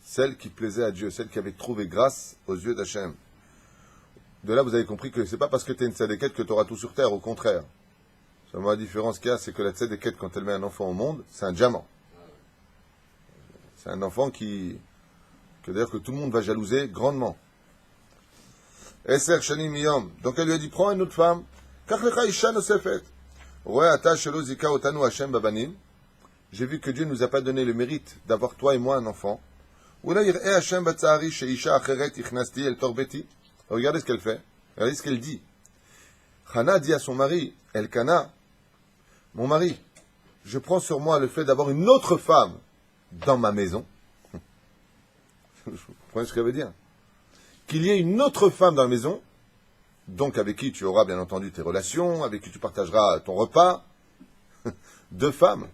Celle qui plaisait à Dieu, celle qui avait trouvé grâce aux yeux d'Hachem. De là, vous avez compris que c'est pas parce que tu es une tzadékette que tu auras tout sur terre, au contraire. Seulement la différence qu'il y a, c'est que la tzadékette, quand elle met un enfant au monde, c'est un diamant. C'est un enfant que d'ailleurs que tout le monde va jalouser grandement. Eser shanim miyom. Donc elle lui a dit, prends une autre femme. Kach lecha isha nosefet. Ouais, ata shelo zika otanu Hashem babanim. J'ai vu que Dieu nous a pas donné le mérite d'avoir toi et moi un enfant. Regardez ce qu'elle fait. Regardez ce qu'elle dit. Hana dit à son mari, Elkana, mon mari, je prends sur moi le fait d'avoir une autre femme dans ma maison. Vous comprenez ce que ça veut dire? Qu'il y ait une autre femme dans la maison, donc avec qui tu auras bien entendu tes relations, avec qui tu partageras ton repas. 2 femmes.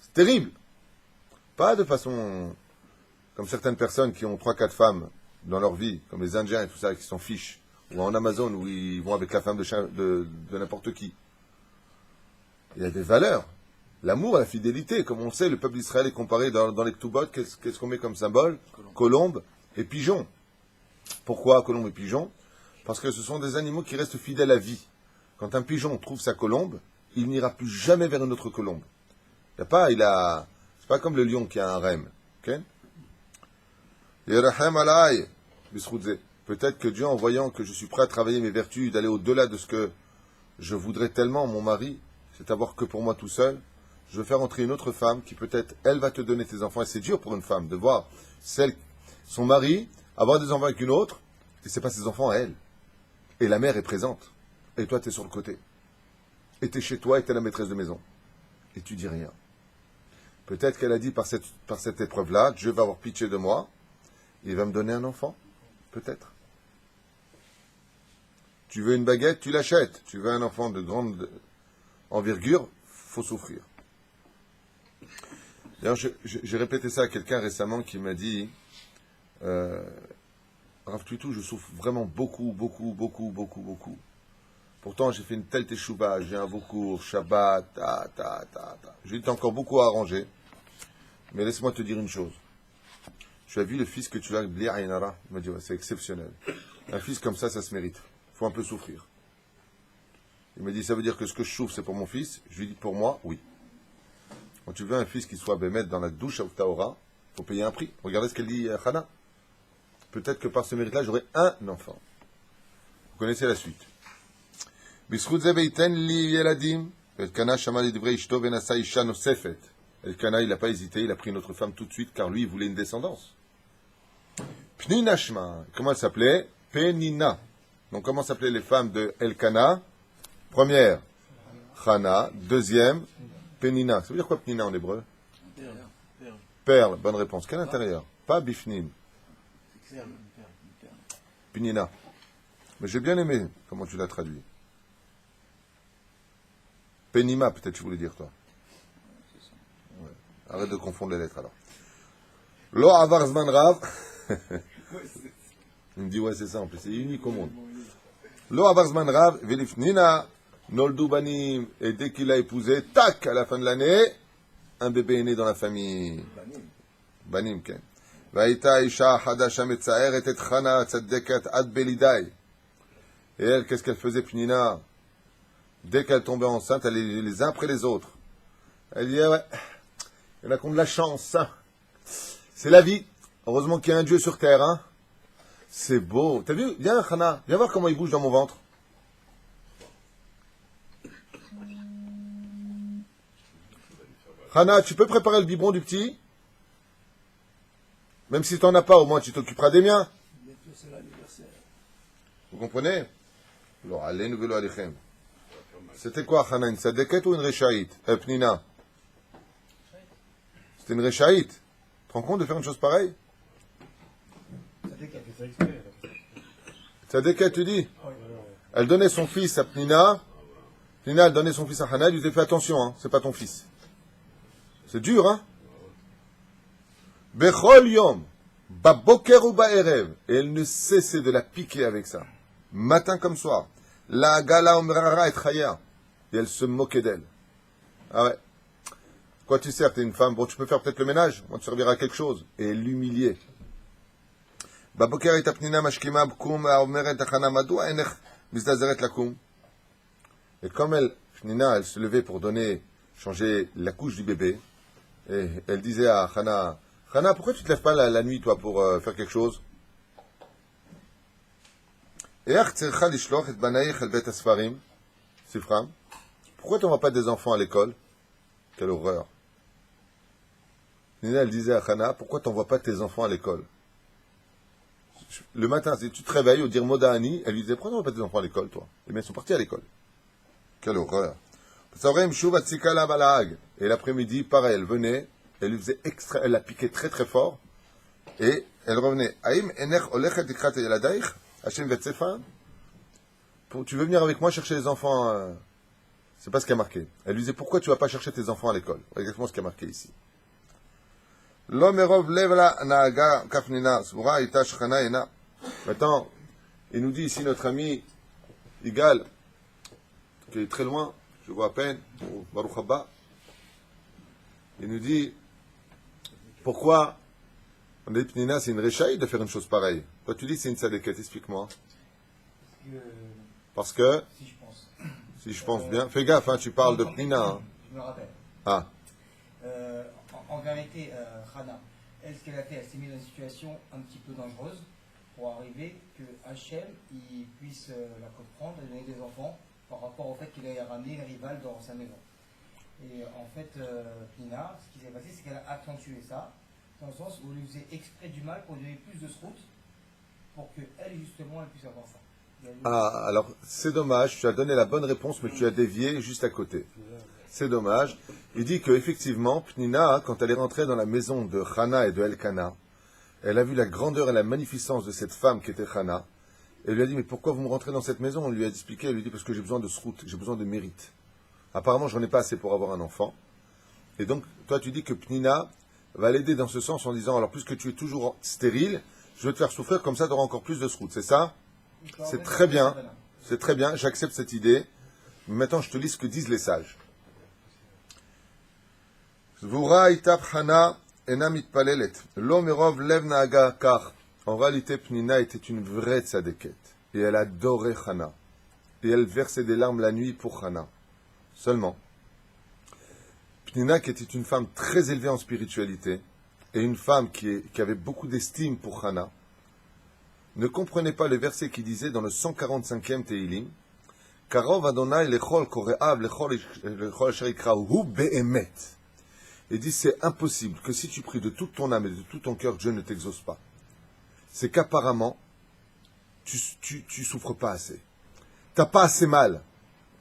C'est terrible. Pas de façon comme certaines personnes qui ont 3-4 femmes dans leur vie, comme les Indiens et tout ça, qui s'en fichent, ou en Amazon où ils vont avec la femme de n'importe qui. Il y a des valeurs. L'amour, la fidélité, comme on sait, le peuple d'Israël est comparé dans les Ktubot, qu'est-ce qu'on met comme symbole? Colombe et pigeon. Pourquoi colombe et pigeon? Parce que ce sont des animaux qui restent fidèles à vie. Quand un pigeon trouve sa colombe, il n'ira plus jamais vers une autre colombe. C'est pas comme le lion qui a un rem. Okay? Yerachem alay, bisroudze. Peut-être que Dieu, en voyant que je suis prêt à travailler mes vertus, d'aller au-delà de ce que je voudrais tellement, mon mari, c'est avoir que pour moi tout seul, je veux faire entrer une autre femme qui peut-être, elle va te donner tes enfants. Et c'est dur pour une femme de voir son mari avoir des enfants avec une autre, et c'est pas ses enfants à elle. Et la mère est présente. Et toi, tu es sur le côté. Et tu es chez toi et tu es la maîtresse de maison. Et tu dis rien. Peut-être qu'elle a dit par cette épreuve-là, Dieu va avoir pitié de moi, il va me donner un enfant. Peut-être. Tu veux une baguette, tu l'achètes. Tu veux un enfant de grande envergure, faut souffrir. D'ailleurs, j'ai répété ça à quelqu'un récemment qui m'a dit Rav Tuitou, je souffre vraiment beaucoup. Pourtant, j'ai fait une telle teshuva, j'ai un beau cours, Shabbat, J'ai eu encore beaucoup à arranger. Mais laisse-moi te dire une chose. Tu as vu le fils que tu as, Bli Aynara? Il m'a dit, ouais, c'est exceptionnel. Un fils comme ça se mérite. Il faut un peu souffrir. Il m'a dit, ça veut dire que ce que je souffre, c'est pour mon fils? Je lui ai dit, pour moi, oui. Quand tu veux un fils qui soit bémet dans la douche à Taora, il faut payer un prix. Regardez ce qu'elle dit, Hana. Peut-être que par ce mérite-là, j'aurai un enfant. Vous connaissez la suite. Bisroudze beiten li yeladim. Elkana shama lidivrei ishto venasa isha nosefet. Elkana, il n'a pas hésité, il a pris une autre femme tout de suite, car lui, il voulait une descendance. Pnina shma. Comment elle s'appelait? Penina. Donc, comment s'appelaient les femmes de Elkana? Première, Chana. Deuxième, Penina. Ça veut dire quoi Penina en hébreu? Perle. Bonne réponse. Quel intérieur? Pas bifnim. Penina. Mais j'ai bien aimé comment tu l'as traduit. Penima, peut-être tu voulais dire toi. Ouais. Arrête de confondre les lettres alors. Lo avar zman rav. Il me dit ouais c'est ça en plus, c'est unique au monde. Lo avar zman rav velifnina noldu banim, et dès qu'il a épousé, tac, à la fin de l'année, un bébé est né dans la famille. Banim ken. Vaïta isha hadasha metzaeret et chana tzaddekat ad belidai. Et elle, qu'est-ce qu'elle faisait, Pnina? Dès qu'elle tombait enceinte, elle les uns après les autres. Elle disait, ouais, il y en a qui ont de la chance. Hein. C'est la vie. Heureusement qu'il y a un Dieu sur terre. Hein. C'est beau. T'as vu? Viens, Hana, viens voir comment il bouge dans mon ventre. Hana, tu peux préparer le biberon du petit? Même si tu n'en as pas, au moins tu t'occuperas des miens. C'est l'anniversaire. Vous comprenez? Alors, allez, nous voulons alechem. C'était quoi, Hana, une sadeket ou une réchaïte? Pnina. C'était une réchaïte. Tu te rends compte de faire une chose pareille? Sadeket, tu dis? Elle donnait son fils à Pnina. Pnina, elle donnait son fils à Hana. Elle lui disait, fais attention, hein, c'est pas ton fils. C'est dur, hein? Bechol yom, baboker ou ba'erev. Et elle ne cessait de la piquer avec ça. Matin comme soir. La gala omrara et chaya. Et elle se moquait d'elle. Ah ouais. Quoi tu sers, t'es une femme, bon tu peux faire peut-être le ménage, on te servira à quelque chose. Et l'humilier. Baboker et apnina mashkima bkum omeret achana madou enech mizdazeret lakum. Et comme elle se levait pour changer la couche du bébé, et elle disait à Hana, Hana, pourquoi tu te lèves pas la nuit, toi, pour faire quelque chose? Pourquoi tu n'envoies pas des enfants à l'école? Quelle horreur. Nina, elle disait à Hana, pourquoi tu n'envoies pas tes enfants à l'école? Le matin, si tu te réveilles, au dire Moda Ani, elle lui disait, pourquoi tu n'envoies pas tes enfants à l'école, toi? Et bien, ils sont partis à l'école. Quelle horreur. Et l'après-midi, pareil, elle venait, elle lui faisait elle la piquait très très fort, et elle revenait. Tu veux venir avec moi chercher les enfants? C'est pas ce qui a marqué. Elle lui disait, pourquoi tu vas pas chercher tes enfants à l'école? Exactement ce qui a marqué ici. Maintenant, il nous dit ici notre ami Igal, qui est très loin, je vois à peine, au Baruch Haba, il nous dit, pourquoi on a dit Pnina, c'est une réchaïde de faire une chose pareille. Toi tu dis c'est une sadeket, explique-moi. Parce que, si je pense. si je pense bien, fais gaffe, hein, tu parles de Pnina. Hein. Je me rappelle. Ah, En vérité, Hana, elle, ce qu'elle a fait, elle s'est mise dans une situation un petit peu dangereuse pour arriver que Hachem il puisse la comprendre et donner des enfants par rapport au fait qu'il ait ramené une rivale dans sa maison. Et en fait, Pnina, ce qui s'est passé, c'est qu'elle a accentué ça, dans le sens où elle lui faisait exprès du mal pour lui donner plus de route pour qu'elle, justement, elle puisse avoir ça. ah, alors c'est dommage, tu as donné la bonne réponse, mais tu as dévié juste à côté. C'est dommage. Il dit qu'effectivement, Pnina, quand elle est rentrée dans la maison de Hana et de Elkana, elle a vu la grandeur et la magnificence de cette femme qui était Hana. Et elle lui a dit, mais pourquoi vous me rentrez dans cette maison? On lui a expliqué, elle lui dit, parce que j'ai besoin de srout, j'ai besoin de mérite. Apparemment, j'en ai pas assez pour avoir un enfant. Et donc, toi, tu dis que Pnina va l'aider dans ce sens en disant, alors puisque tu es toujours stérile, je vais te faire souffrir, comme ça tu auras encore plus de srout. C'est ça? C'est très bien. C'est très bien, j'accepte cette idée. Mais maintenant, je te lis ce que disent les sages. Zvura itap Hana ena mitpalelet. Lo merov lev naaga kar. En réalité, Pnina était une vraie tzadéket. Et elle adorait Hana. Et elle versait des larmes la nuit pour Hana. Seulement, Pnina, qui était une femme très élevée en spiritualité, et une femme qui avait beaucoup d'estime pour Hana, ne comprenait pas le verset qui disait dans le 145e Teilim, Karov Adonai lechol koreav lechol asher yikrahu be'emet. Et dit, c'est impossible que si tu pries de toute ton âme et de tout ton cœur, Dieu ne t'exauce pas. C'est qu'apparemment, tu souffres pas assez. T'as pas assez mal.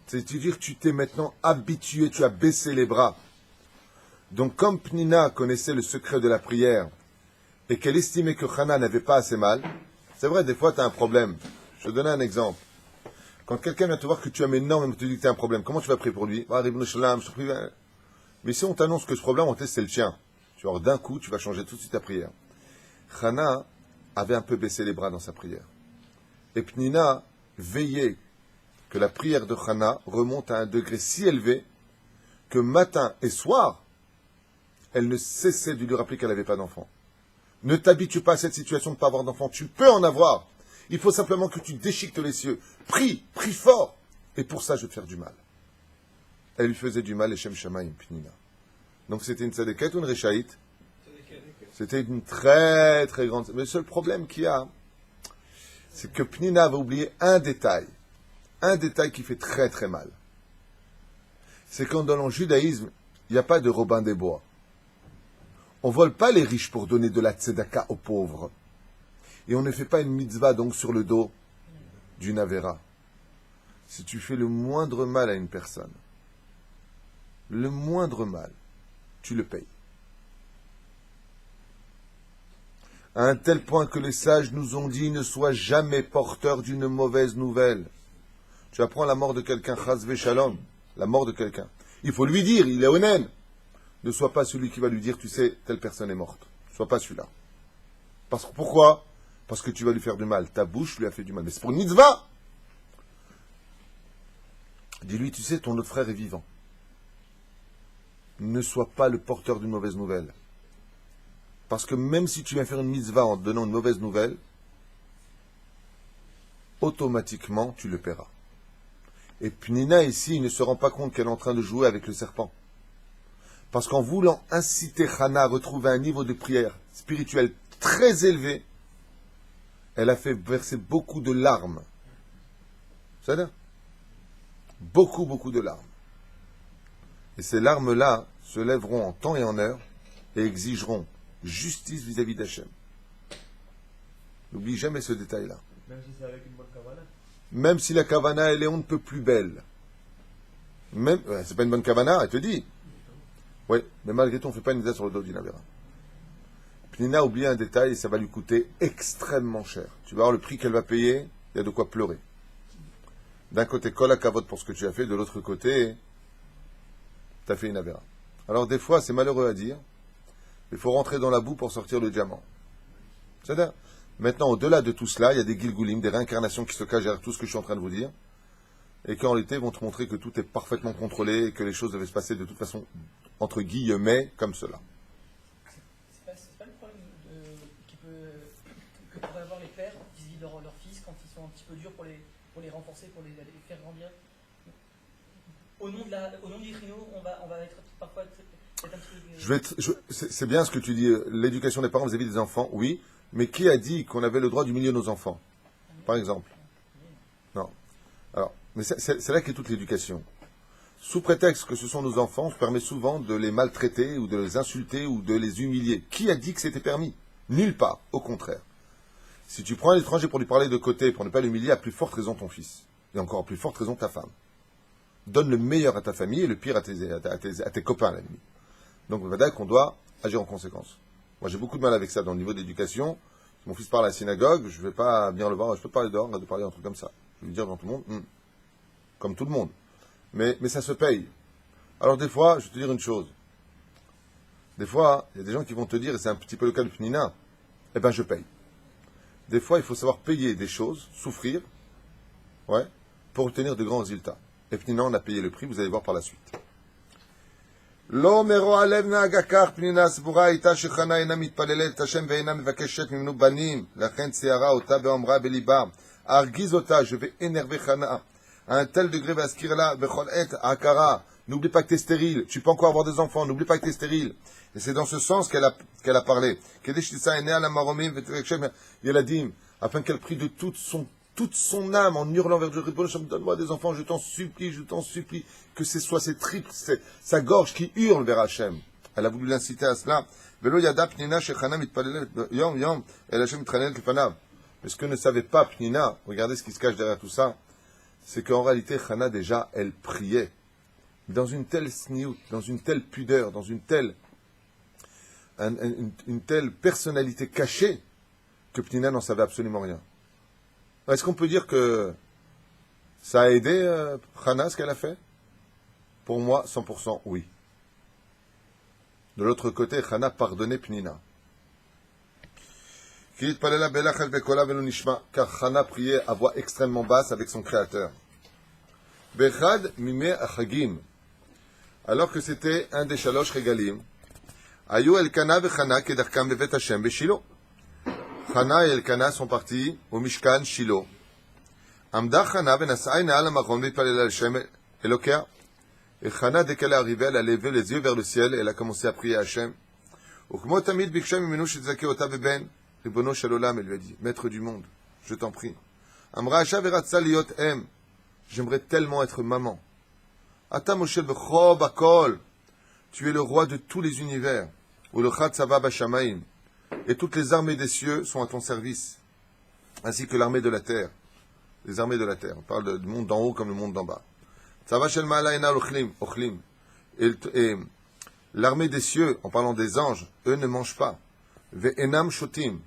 C'est-à-dire que tu t'es maintenant habitué, tu as baissé les bras. Donc comme Pnina connaissait le secret de la prière et qu'elle estimait que Hana n'avait pas assez mal, c'est vrai, des fois tu as un problème. Je vais te donner un exemple. Quand quelqu'un vient te voir que tu as énormément et te dit que tu as un problème, comment tu vas prier pour lui? Mais si on t'annonce que ce problème, c'est le tien. Tu vois, d'un coup, tu vas changer tout de suite ta prière. Hana avait un peu baissé les bras dans sa prière. Et Pnina veillait que la prière de Hana remonte à un degré si élevé que matin et soir, elle ne cessait de lui rappeler qu'elle n'avait pas d'enfant. Ne t'habitue pas à cette situation de ne pas avoir d'enfant. Tu peux en avoir. Il faut simplement que tu déchiquetes les cieux. Prie fort. Et pour ça, je vais te faire du mal. Elle lui faisait du mal, et Shem Shamaim, Pnina. Donc c'était une tzadéket ou une réchaïte? C'était une très très grande. Mais le seul problème qu'il y a, c'est que Pnina avait oublié un détail qui fait très très mal. C'est quand dans le judaïsme, il n'y a pas de Robin des Bois. On ne vole pas les riches pour donner de la tzedaka aux pauvres. Et on ne fait pas une mitzvah donc sur le dos d'une avéra. Si tu fais le moindre mal à une personne, le moindre mal, tu le payes. À un tel point que les sages nous ont dit, ne sois jamais porteur d'une mauvaise nouvelle. Tu apprends la mort de quelqu'un, chazvé shalom, la mort de quelqu'un. Il faut lui dire, il est onen. Ne sois pas celui qui va lui dire, tu sais, telle personne est morte. Ne sois pas celui-là. Pourquoi? Parce que tu vas lui faire du mal. Ta bouche lui a fait du mal. Mais c'est pour une mitzvah. Dis-lui, tu sais, ton autre frère est vivant. Ne sois pas le porteur d'une mauvaise nouvelle. Parce que même si tu viens faire une mitzvah en te donnant une mauvaise nouvelle, automatiquement, tu le paieras. Et Pnina, ici, il ne se rend pas compte qu'elle est en train de jouer avec le serpent. Parce qu'en voulant inciter Hana à retrouver un niveau de prière spirituelle très élevé, elle a fait verser beaucoup de larmes. C'est-à-dire beaucoup de larmes. Et ces larmes-là se lèveront en temps et en heure et exigeront justice vis-à-vis d'Hachem. N'oublie jamais ce détail-là. Même si c'est avec une bonne kavana. Même si la kavana, elle est on ne peut plus belle. Même, c'est pas une bonne kavana, elle te dit. Oui, mais malgré tout, on ne fait pas une idée sur le dos d'une avéra. Pnina a oublié un détail et ça va lui coûter extrêmement cher. Tu vas voir le prix qu'elle va payer, il y a de quoi pleurer. D'un côté, kol hakavod pour ce que tu as fait, de l'autre côté, tu as fait une avéra. Alors des fois, c'est malheureux à dire, il faut rentrer dans la boue pour sortir le diamant. C'est-à-dire, maintenant, au-delà de tout cela, il y a des gilgulim, des réincarnations qui se cachent derrière tout ce que je suis en train de vous dire, et qui en réalité vont te montrer que tout est parfaitement contrôlé et que les choses devaient se passer de toute façon, entre guillemets, comme cela. C'est pas le problème que pourraient avoir les pères vis-à-vis de leurs fils quand ils sont un petit peu durs pour les pour les renforcer, pour les faire grandir. Au nom du Trino, on va être parfois peut-être un petit peu... C'est bien ce que tu dis, l'éducation des parents vis-à-vis des enfants, oui, mais qui a dit qu'on avait le droit d'humilier nos enfants, par exemple? Non. Alors, mais c'est là qu'est toute l'éducation. Sous prétexte que ce sont nos enfants, on se permet souvent de les maltraiter ou de les insulter ou de les humilier. Qui a dit que c'était permis? Nulle part, au contraire. Si tu prends un étranger pour lui parler de côté, pour ne pas l'humilier, à plus forte raison ton fils. Et encore à plus forte raison ta femme. Donne le meilleur à ta famille et le pire à tes copains, à la limite. Donc, on va dire qu'on doit agir en conséquence. Moi, j'ai beaucoup de mal avec ça dans le niveau d'éducation. Si mon fils parle à la synagogue, je ne vais pas bien le voir, je peux parler dehors, de parler un truc comme ça. Je vais lui dire devant tout le monde, comme tout le monde. Mais ça se paye. Alors, des fois, je vais te dire une chose. Des fois, il y a des gens qui vont te dire, et c'est un petit peu le cas de Pnina, eh ben, je paye. Des fois, il faut savoir payer des choses, souffrir, pour obtenir de grands résultats. Et Pnina, on a payé le prix, vous allez voir par la suite. לא מרוע לב נהגה כך פנינה סבורה איתה שחנה אינה מתפללת את השם ואינה מבקשת ממנו בנים לכן ציירה אותה באומרה בליבה ארגיז אותה je vais énerver Hana à un tel degré והזכיר לה בכל עת הכרה n'oublie pas que t'es stérile tu peux encore avoir des enfants n'oublie pas que t'es stérile et c'est dans ce sens qu'elle a parlé כדי שתישא עיניה למרומים ותבקשם ילדים afin qu'elle prie de toute son âme en hurlant vers Dieu, donne-moi des enfants, je t'en supplie, que ce soit ses tripes, sa gorge qui hurle vers Hachem. Elle a voulu l'inciter à cela. Mais ce que ne savait pas Pnina, regardez ce qui se cache derrière tout ça, c'est qu'en réalité, Hana déjà, elle priait. Dans une telle sniout, dans une telle pudeur, dans une telle personnalité cachée, que Pnina n'en savait absolument rien. Est-ce qu'on peut dire que ça a aidé Hana, ce qu'elle a fait? Pour moi, 100% oui. De l'autre côté, Hana pardonnait Pnina. Car Hana priait à voix extrêmement basse avec son Créateur. Alors que c'était un des Shalosh Regalim, Ayu Elkana vechana kedarkam bevet Hashem beshilo. Hana et Elkana sont partis au Mishkan Shilo. Amda Hana venasai ne'al hamakom v'itpalel al Hashem Elokea. Et Hana, dès qu'elle est arrivée, elle a levé les yeux vers le ciel et elle a commencé à prier à Hashem. Ukmo tamid biksha mimenu shitzake ota beben. Ribono shel olam, elle lui a dit, maître du monde, je t'en prie. Amra Asha veratza liot em. J'aimerais tellement être maman. Ata Moshe b'cho bakol. Tu es le roi de tous les univers. Ulocha tzava b'shamayim. Et toutes les armées des cieux sont à ton service, ainsi que l'armée de la terre. Les armées de la terre. On parle du monde d'en haut comme le monde d'en bas. Et l'armée des cieux, en parlant des anges, eux ne mangent pas. Ve'enam shotim.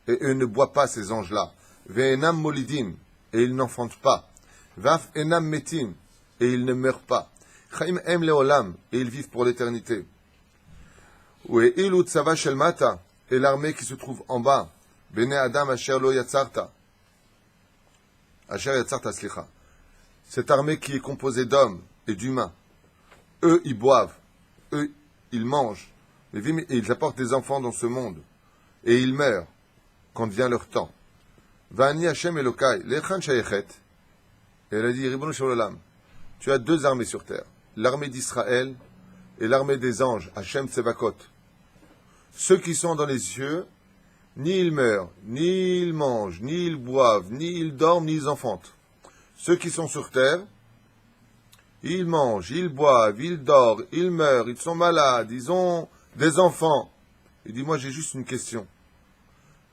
Et eux ne boivent pas, ces anges-là. Ve'enam molidim. Et ils n'enfantent pas. Vaf enam metim. Et ils ne meurent pas. Chaim em leolam. Et ils vivent pour l'éternité. Ve'ilu tzava shel mata. Et l'armée qui se trouve en bas, Bene Adam Asher Lo Yatzarta. Asher Yatzarta Slicha. Cette armée qui est composée d'hommes et d'humains. Eux, ils boivent. Eux, ils mangent. Et ils apportent des enfants dans ce monde. Et ils meurent quand vient leur temps. Vani Hashem Elokai. Lechan Shayechet. Et elle a dit, Ribono shel olam. Tu as deux armées sur terre. L'armée d'Israël et l'armée des anges. Hashem Tsevakot. Ceux qui sont dans les cieux, ni ils meurent, ni ils mangent, ni ils boivent, ni ils dorment, ni ils enfantent. Ceux qui sont sur terre, ils mangent, ils boivent, ils dorment, ils meurent, ils sont malades, ils ont des enfants. Il dit, moi j'ai juste une question.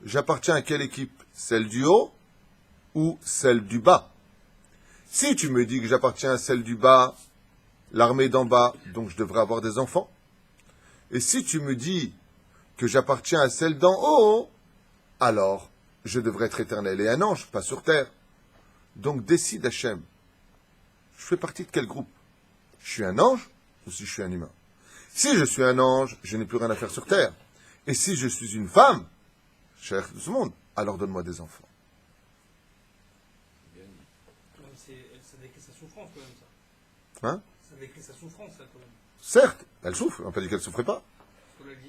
J'appartiens à quelle équipe? Celle du haut ou celle du bas? Si tu me dis que j'appartiens à celle du bas, l'armée d'en bas, donc je devrais avoir des enfants. Et si tu me dis que j'appartiens à celle d'en haut, alors je devrais être éternel et un ange, pas sur terre. Donc décide Hachem. Je fais partie de quel groupe? Je suis un ange ou si je suis un humain? Si je suis un ange, je n'ai plus rien à faire sur terre. Et si je suis une femme, chère de ce monde, alors donne-moi des enfants. Ça décrit sa souffrance quand même, ça. Hein? Ça décrit sa souffrance, ça, quand même. Certes, elle souffre. On n'a pas dit qu'elle ne souffrait pas. Parce qu'on l'a dit,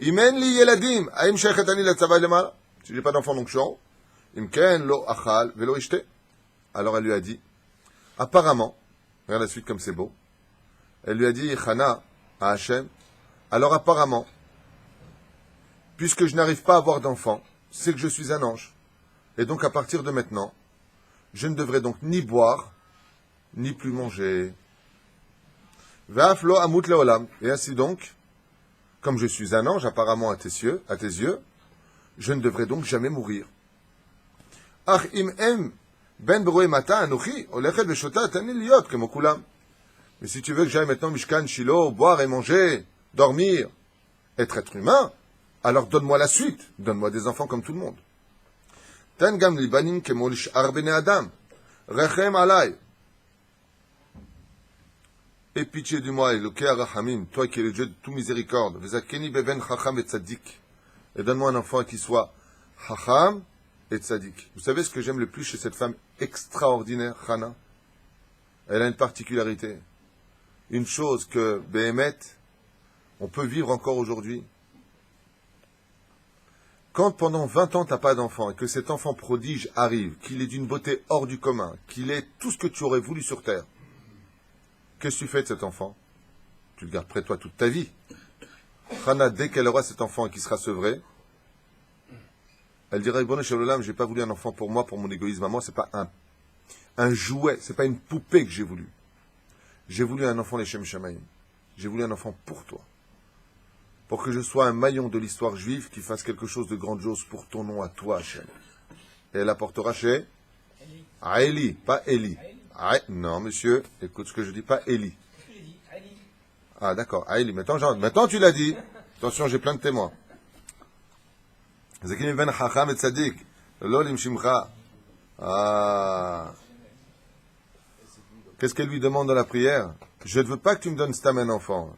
Imen li yeladim. Aim shechetani la tzava lemala. Si j'ai pas d'enfant, donc je suis en haut. Imken lo achal velo ishte. alors elle lui a dit, apparemment, regarde la suite comme c'est beau, elle lui a dit, Chana, à Hachem, alors apparemment, puisque je n'arrive pas à avoir d'enfant, c'est que je suis un ange. Et donc à partir de maintenant, je ne devrais donc ni boire, ni plus manger. Ve'aflo amut leolam. Et ainsi donc, comme je suis un ange apparemment à tes yeux, je ne devrais donc jamais mourir. Ach im em ben beroe mata anochi olechet veshota tani liot kemo kulam. Mais si tu veux que j'aille maintenant Mishkan Shilo, boire et manger, dormir, être humain, alors donne-moi la suite, donne-moi des enfants comme tout le monde. Ten gam li banim kemo lish'ar bnei adam, rechem alay. Aie pitié de moi, Eloké Rahamim, toi qui es le Dieu de tout miséricorde, Vezakeni beben chacham et tzadik, et donne-moi un enfant qui soit chacham et tzadik. Vous savez ce que j'aime le plus chez cette femme extraordinaire, Chana? Elle a une particularité. Une chose que, Behemet, on peut vivre encore aujourd'hui. Quand pendant 20 ans tu n'as pas d'enfant et que cet enfant prodige arrive, qu'il est d'une beauté hors du commun, qu'il est tout ce que tu aurais voulu sur terre, qu'est-ce que tu fais de cet enfant? Tu le gardes près de toi toute ta vie. Chana, dès qu'elle aura cet enfant et qu'il sera sevré, elle dira, bon, je n'ai pas voulu un enfant pour moi, pour mon égoïsme à moi, c'est pas un jouet, c'est pas une poupée que j'ai voulu. J'ai voulu un enfant, les Shem Shamayim. J'ai voulu un enfant pour toi. Pour que je sois un maillon de l'histoire juive qui fasse quelque chose de grandiose pour ton nom à toi, Hachem. Et elle apportera chez Aéli, pas Eli. Non, monsieur, écoute ce que je dis, pas Eli. Ah, d'accord, Aéli. Maintenant, tu l'as dit. Attention, j'ai plein de témoins. Ah. Qu'est-ce qu'elle lui demande dans la prière? Je ne veux pas que tu me donnes stam un enfant.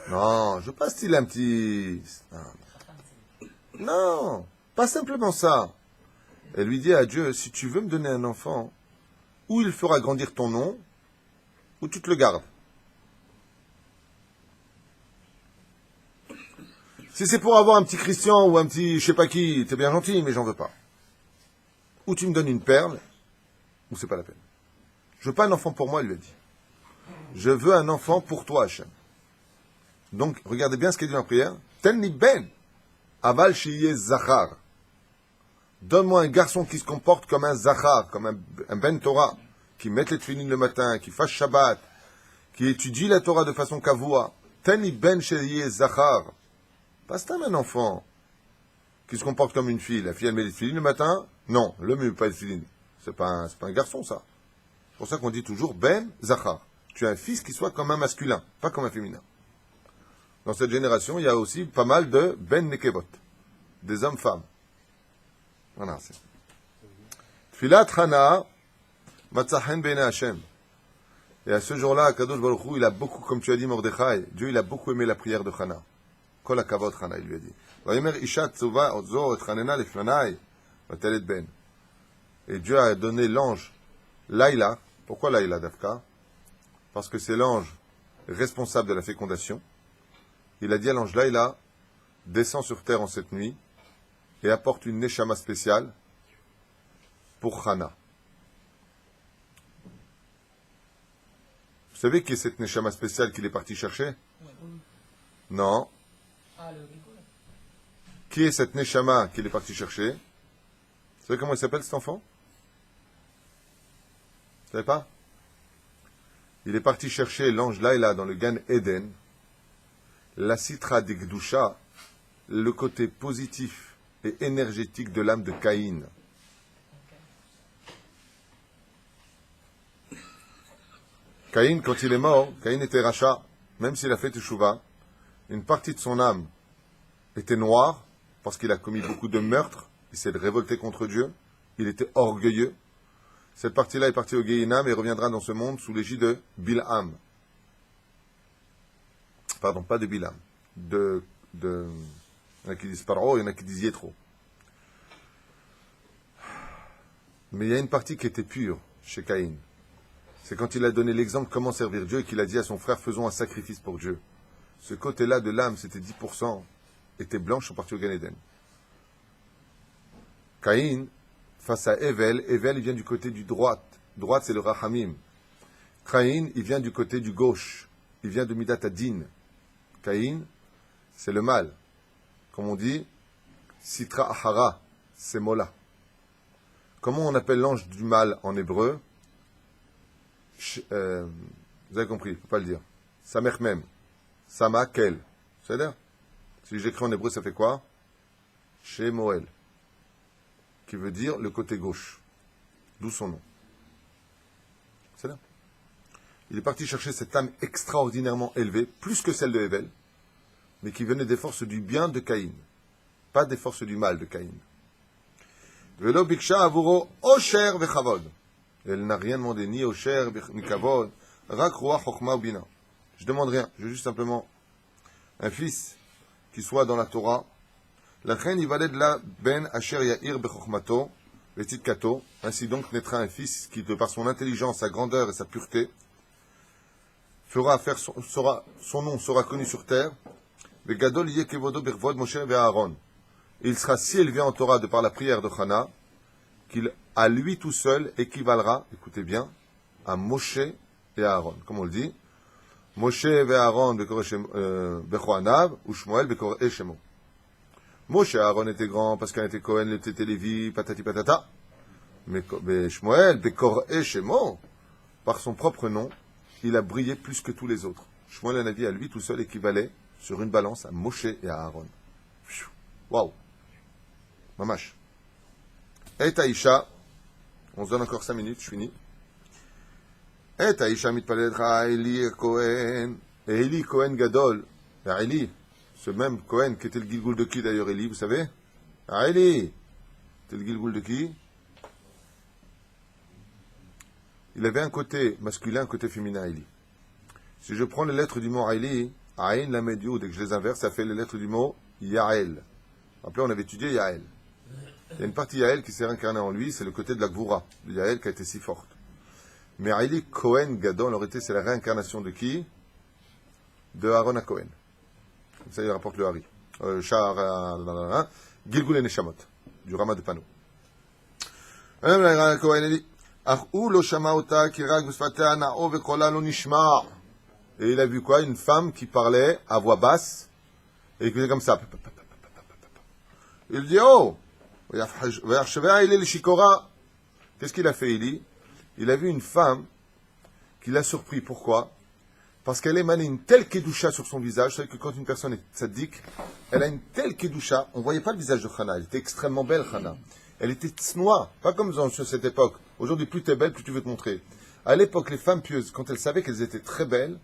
Non, je veux pas style un petit... Non, pas simplement ça. Elle lui dit à Dieu, si tu veux me donner un enfant, ou il fera grandir ton nom, ou tu te le gardes. Si c'est pour avoir un petit Christian ou un petit je sais pas qui, t'es bien gentil, mais j'en veux pas. Ou tu me donnes une perle, ou c'est pas la peine. Je veux pas un enfant pour moi, elle lui a dit. Je veux un enfant pour toi, Hachem. Donc, regardez bien ce qu'elle dit dans la prière. Tenni ben, aval shiye zachar. Donne-moi un garçon qui se comporte comme un zachar, comme un ben Torah, qui mette les tefilines le matin, qui fasse Shabbat, qui étudie la Torah de façon kavua. Tenni ben shiye zachar. Pas stam un enfant qui se comporte comme une fille. La fille, elle met les tefilines le matin. Non, l'homme ne met pas les tefilines. C'est pas un garçon, ça. C'est pour ça qu'on dit toujours ben zachar. Tu as un fils qui soit comme un masculin, pas comme un féminin. Dans cette génération, il y a aussi pas mal de ben nekevot, des hommes-femmes. Voilà, c'est. Tfilat Chana, matzahen bene Hashem. Et à ce jour-là, Kadosh Baruch Hu, il a beaucoup, comme tu as dit, Mordechai, Dieu, il a beaucoup aimé la prière de Chana. Kol hakavod Chana, il lui a dit. Vayomer isha tzuva ozo et chanena lefnanai, vatelet ben. Et Dieu a donné l'ange Laïla. Pourquoi Laïla, Dafka? Parce que c'est l'ange responsable de la fécondation. Il a dit à l'ange Laïla, descends sur terre en cette nuit et apporte une neshama spéciale pour Chana. Vous savez qui est cette neshama spéciale qu'il est parti chercher? Non. Qui est cette neshama qu'il est parti chercher? Vous savez comment il s'appelle cet enfant? Vous savez pas? Il est parti chercher l'ange Laïla dans le Gan Eden, la citra de Gdusha, le côté positif et énergétique de l'âme de Caïn. Caïn, quand il est mort, Caïn était rachat, même s'il a fait teshuva, une partie de son âme était noire, parce qu'il a commis beaucoup de meurtres, il s'est révolté contre Dieu, il était orgueilleux. Cette partie-là est partie au Gehinam et reviendra dans ce monde sous l'égide de Bilham. Pardon, pas de Bilham. Il y en a qui disent Paro, il y en a qui disent Yétro. Mais il y a une partie qui était pure chez Caïn. C'est quand il a donné l'exemple comment servir Dieu et qu'il a dit à son frère, faisons un sacrifice pour Dieu. Ce côté-là de l'âme, c'était 10%, était blanche, sont partis au Gan Eden. Caïn face à Evel. Evel, il vient du côté du droite. Droite, c'est le Rahamim. Caïn, il vient du côté du gauche. Il vient de Midat Adin. Caïn, c'est le mal. Comme on dit, Sitra Ahara, c'est Mola. Comment on appelle l'ange du mal en hébreu? Vous avez compris, il ne faut pas le dire. Samech Mem. Sama Kel. C'est-à-dire, si j'écris en hébreu, ça fait quoi? Shemoel. Qui veut dire le côté gauche. D'où son nom. C'est-à-dire, il est parti chercher cette âme extraordinairement élevée, plus que celle de Hevel, mais qui venait des forces du bien de Caïn, pas des forces du mal de Caïn. Velo biksha avuro osher vechavod. Elle n'a rien demandé, ni osher, ni kavod, rak roa chokma ou bina. Je demande rien, je veux juste simplement un fils qui soit dans la Torah. La reine Ivaled la ben asher yair bechokmato, vetzitkato. Ainsi donc naîtra un fils qui, de par son intelligence, sa grandeur et sa pureté, fera faire son nom sera connu sur terre. Vegadol yeh kevodo bervod Moshe ve'Aaron. Et il sera si élevé en Torah de par la prière de Chana qu'il, à lui tout seul, équivalera, écoutez bien, à Moshe et Aaron. Comme on le dit, Moshe ve'Aaron bechoanav, ou Shmuel bekoreh shemo. Moshe et Aaron étaient grands parce qu'un était Cohen, l'autre était Lévi, patati patata. Mais Shmuel bekoreh shemo, par son propre nom, il a brillé plus que tous les autres. Shmuel a dit à lui tout seul équivalait sur une balance à Moshe et à Aaron. Waouh! Mamash. Et Aïcha, on se donne encore 5 minutes, je finis. Et Aïcha mitpaledra Eli Cohen. Et Eli Cohen Gadol. Eli, ce même Cohen qui était le Gilgoul de qui d'ailleurs, Eli, vous savez? Eli, c'était le Gilgoul de qui? Il avait un côté masculin, un côté féminin, Eli. Si je prends les lettres du mot Eli, Aïn, la Yud, et que je les inverse, ça fait les lettres du mot Yael. Rappelez, on avait étudié Yael. Il y a une partie Yael qui s'est réincarnée en lui, c'est le côté de la Gvoura, de Yael qui a été si forte. Mais Eli Cohen Gadol, en réalité, c'est la réincarnation de qui? De Aaron à Cohen. Comme ça, il rapporte le Hari. Gilgul et Neshamot, du Rama de Pano. Et il a vu quoi? Une femme qui parlait à voix basse et qui faisait comme ça. Il dit, oh, qu'est-ce qu'il a fait, Eli? Il a vu une femme qui l'a surpris. Pourquoi? Parce qu'elle émanait une telle kedusha sur son visage. Vous savez que quand une personne est tzaddik, elle a une telle kedusha. On ne voyait pas le visage de Chana. Elle était extrêmement belle, Chana. Elle était tsnoa. Pas comme dans cette époque. Aujourd'hui, plus tu es belle, plus tu veux te montrer. À l'époque, les femmes pieuses, quand elles savaient qu'elles étaient très belles,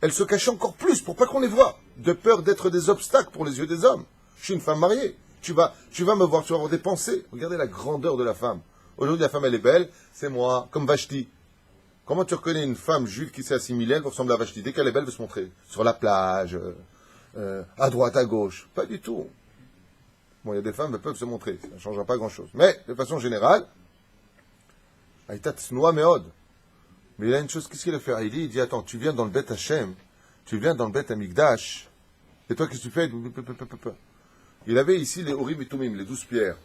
elles se cachaient encore plus pour pas qu'on les voie. De peur d'être des obstacles pour les yeux des hommes. Je suis une femme mariée. Tu vas me voir, tu vas avoir des pensées. Regardez la grandeur de la femme. Aujourd'hui, la femme, elle est belle, c'est moi, comme Vashti. Comment tu reconnais une femme juive qui s'est assimilée, elle ressemble à Vashti? Dès qu'elle est belle, elle veut se montrer. Sur la plage, à droite, à gauche. Pas du tout. Bon, il y a des femmes qui peuvent se montrer. Ça ne changera pas grand-chose. Mais, de façon générale, Aïtat Tsnoa Meod. Mais il a une chose, qu'est-ce qu'il a fait? Il dit, attends, tu viens dans le Beth Hashem, tu viens dans le Beth Amikdash, et toi, qu'est-ce que tu fais? Il avait ici les Urim et Tumim, les 12 pierres.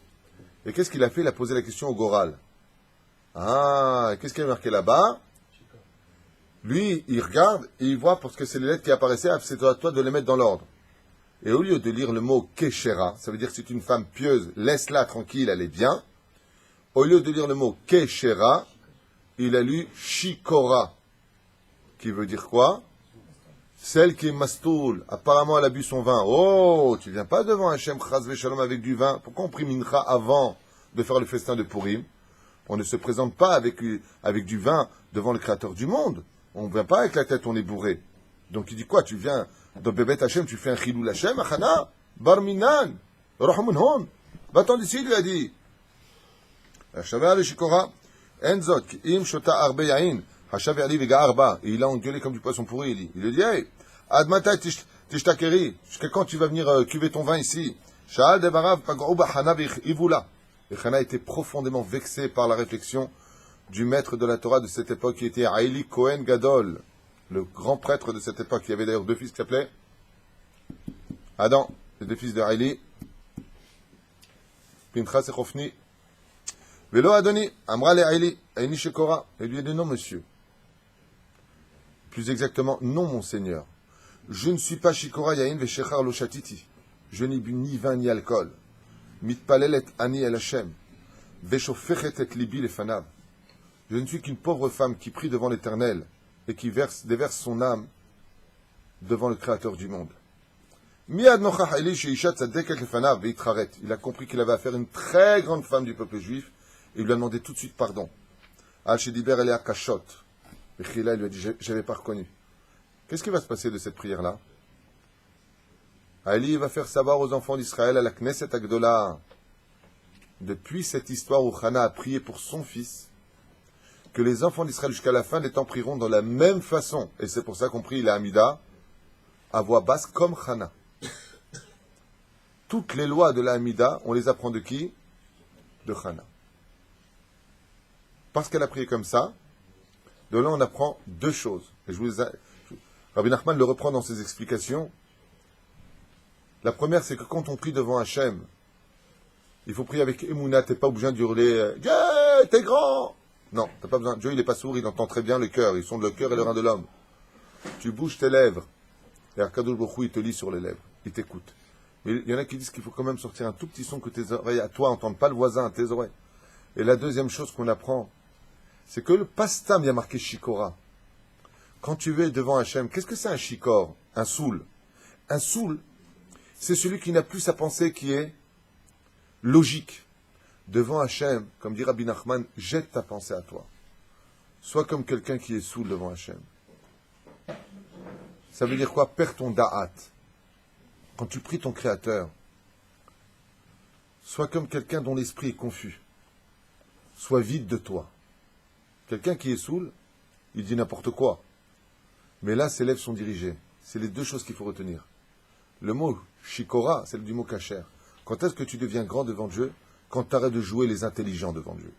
Et qu'est-ce qu'il a fait? Il a posé la question au Goral. Ah, qu'est-ce qu'il a marqué là-bas? Lui, il regarde et il voit, parce que c'est les lettres qui apparaissaient, c'est à toi de les mettre dans l'ordre. Et au lieu de lire le mot Keshera, ça veut dire que c'est une femme pieuse, laisse-la tranquille, elle est bien. Au lieu de lire le mot Keshera, il a lu Shikora, qui veut dire quoi? Celle qui est mastoul, apparemment elle a bu son vin. Oh, tu viens pas devant Hachem Chaz Veshalom avec du vin. Pourquoi on prie Mincha avant de faire le festin de Purim? On ne se présente pas avec du vin devant le Créateur du monde. On ne vient pas avec la tête, on est bourré. Donc il dit quoi? Tu viens dans Bébet Hachem, tu fais un Chilul Hachem, Achana, Barminan, Rahmunhon. Va-t'en d'ici, il lui a dit. Shavar le Shikora, Enzot, Im Shota Arbe Yain. Et il a engueulé comme du poisson pourri. Il lui dit, hey, Admata Tishtakeri, jusqu'à quand tu vas venir cuver ton vin ici? Sha'al Devarav Pagrouba Hana Ivula. Et Hana était profondément vexé par la réflexion du maître de la Torah de cette époque, qui était Eli Cohen Gadol, le grand prêtre de cette époque. Il y avait d'ailleurs 2 fils qui s'appelaient Adam, les 2 fils de Eli, Pinchas et Chofni. Velo Adoni, Amra le Aili, Aini Shekora. Et lui a dit non, monsieur. Plus exactement, non, mon Seigneur. Je ne suis pas Shikora Yain Veshechar Lo Shatiti. Je n'ai bu ni vin ni alcool. Mitpalelet Ani El Hashem. Veshofechet et Libi Lefanav. Je ne suis qu'une pauvre femme qui prie devant l'Éternel et qui déverse son âme devant le Créateur du monde. Il a compris qu'il avait affaire à une très grande femme du peuple juif et il lui a demandé tout de suite pardon. Al-Shediber Elia Kashot. Et Chila lui a dit, je n'avais pas reconnu. Qu'est-ce qui va se passer de cette prière-là? Ali va faire savoir aux enfants d'Israël à la Knesset Agdola, depuis cette histoire où Hana a prié pour son fils, que les enfants d'Israël jusqu'à la fin des temps prieront de la même façon. Et c'est pour ça qu'on prie la Hamida à voix basse comme Hana. Toutes les lois de la Hamida, on les apprend de qui? De Hana. Parce qu'elle a prié comme ça, de là on apprend deux choses. Et Rabbi Nachman le reprend dans ses explications. La première, c'est que quand on prie devant Hachem, il faut prier avec Emouna, t'es pas obligé d'hurler « Dieu, t'es grand !» Non, t'as pas besoin. Dieu, il est pas sourd, il entend très bien le cœur. Ils sont le cœur et le rein de l'homme. Tu bouges tes lèvres. Et Akadosh Baruch Hu, il te lit sur les lèvres. Il t'écoute. Mais il y en a qui disent qu'il faut quand même sortir un tout petit son que tes oreilles à toi entendent, pas le voisin à tes oreilles. Et la deuxième chose qu'on apprend, c'est que le pastam, il y a marqué Shikora. Quand tu es devant Hachem, qu'est-ce que c'est un Shikor? Un soul. Un soul, c'est celui qui n'a plus sa pensée qui est logique. Devant Hachem, comme dit Rabbi Nachman, jette ta pensée à toi. Sois comme quelqu'un qui est soul devant Hachem. Ça veut dire quoi? Perds ton da'at. Quand tu pries ton Créateur, sois comme quelqu'un dont l'esprit est confus. Sois vide de toi. Quelqu'un qui est soul, il dit n'importe quoi. Mais là, ses lèvres sont dirigées. C'est les deux choses qu'il faut retenir. Le mot shikora, c'est du mot kacher. Quand est-ce que tu deviens grand devant Dieu? Quand tu arrêtes de jouer les intelligents devant Dieu.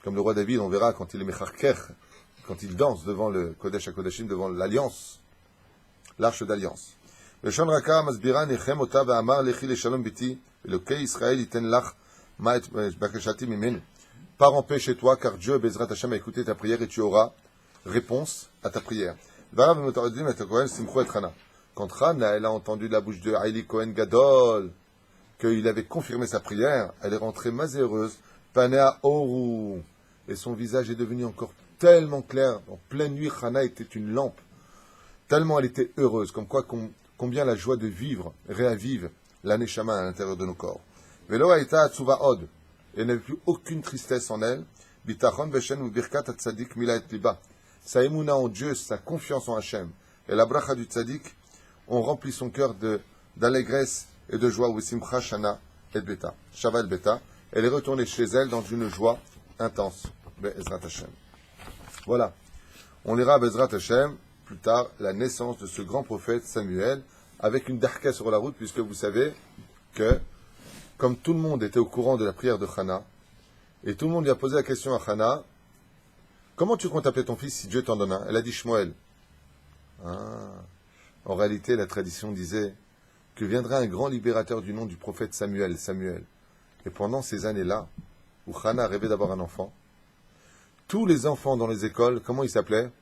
Comme le roi David, on verra quand il est mecharker, quand il danse devant le Kodesh HaKodashim, devant l'Alliance, l'arche d'Alliance. לשון רכה מסבירה ניחם אותה ואמר לכי לשלום ביתי אלוקי ישראל ייתן לך מה את בקשתי ממנו. Pars en paix chez toi car Dieu Bezrat Hashem a écouté ta prière et tu auras réponse à ta prière. Quand Hana elle a entendu de la bouche de Haïli Cohen Gadol qu'il avait confirmé sa prière, elle est rentrée mazéreuse, Panea Oru, et son visage est devenu encore tellement clair. En pleine nuit, Hana était une lampe, tellement elle était heureuse, comme quoi combien la joie de vivre réavive la neshama à l'intérieur de nos corps. Velo Haïta Atsuva Od, et n'avait plus aucune tristesse en elle. Bitachon Veshen ou Birkat Tzadik Mila et Liba. Sa émouna en Dieu, sa confiance en Hachem, et la bracha du Tzadik ont rempli son cœur d'allégresse et de joie. Simcha Shana et Beta. Shava el Beta. Elle est retournée chez elle dans une joie intense. Be'ezrat Hashem. Voilà. On lira Be'ezrat Hashem plus tard la naissance de ce grand prophète Samuel avec une darka sur la route, puisque vous savez que comme tout le monde était au courant de la prière de Hana, et tout le monde lui a posé la question à Hana, comment tu comptes appeler ton fils si Dieu t'en donne un? Elle a dit Shmuel. En réalité, la tradition disait que viendra un grand libérateur du nom du prophète Samuel. Et pendant ces années-là, où Hana rêvait d'avoir un enfant, tous les enfants dans les écoles, comment ils s'appelaient?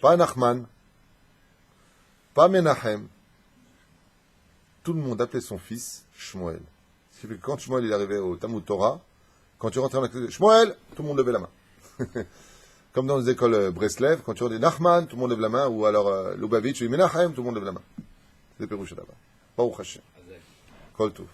Pas Nachman, pas Menachem. Tout le monde appelait son fils Shmuel. Ce qui fait que quand Shmuel est arrivé au Talmud Torah, quand tu rentrais dans la classe, Shmuel, tout le monde levait la main. Comme dans les écoles Breslev, quand tu dis Nachman, tout le monde lève la main, ou alors Lubavitch, ou Menachem, tout le monde lève la main. C'est Pérouche là-bas. Baruch Hashem. Kol Tov.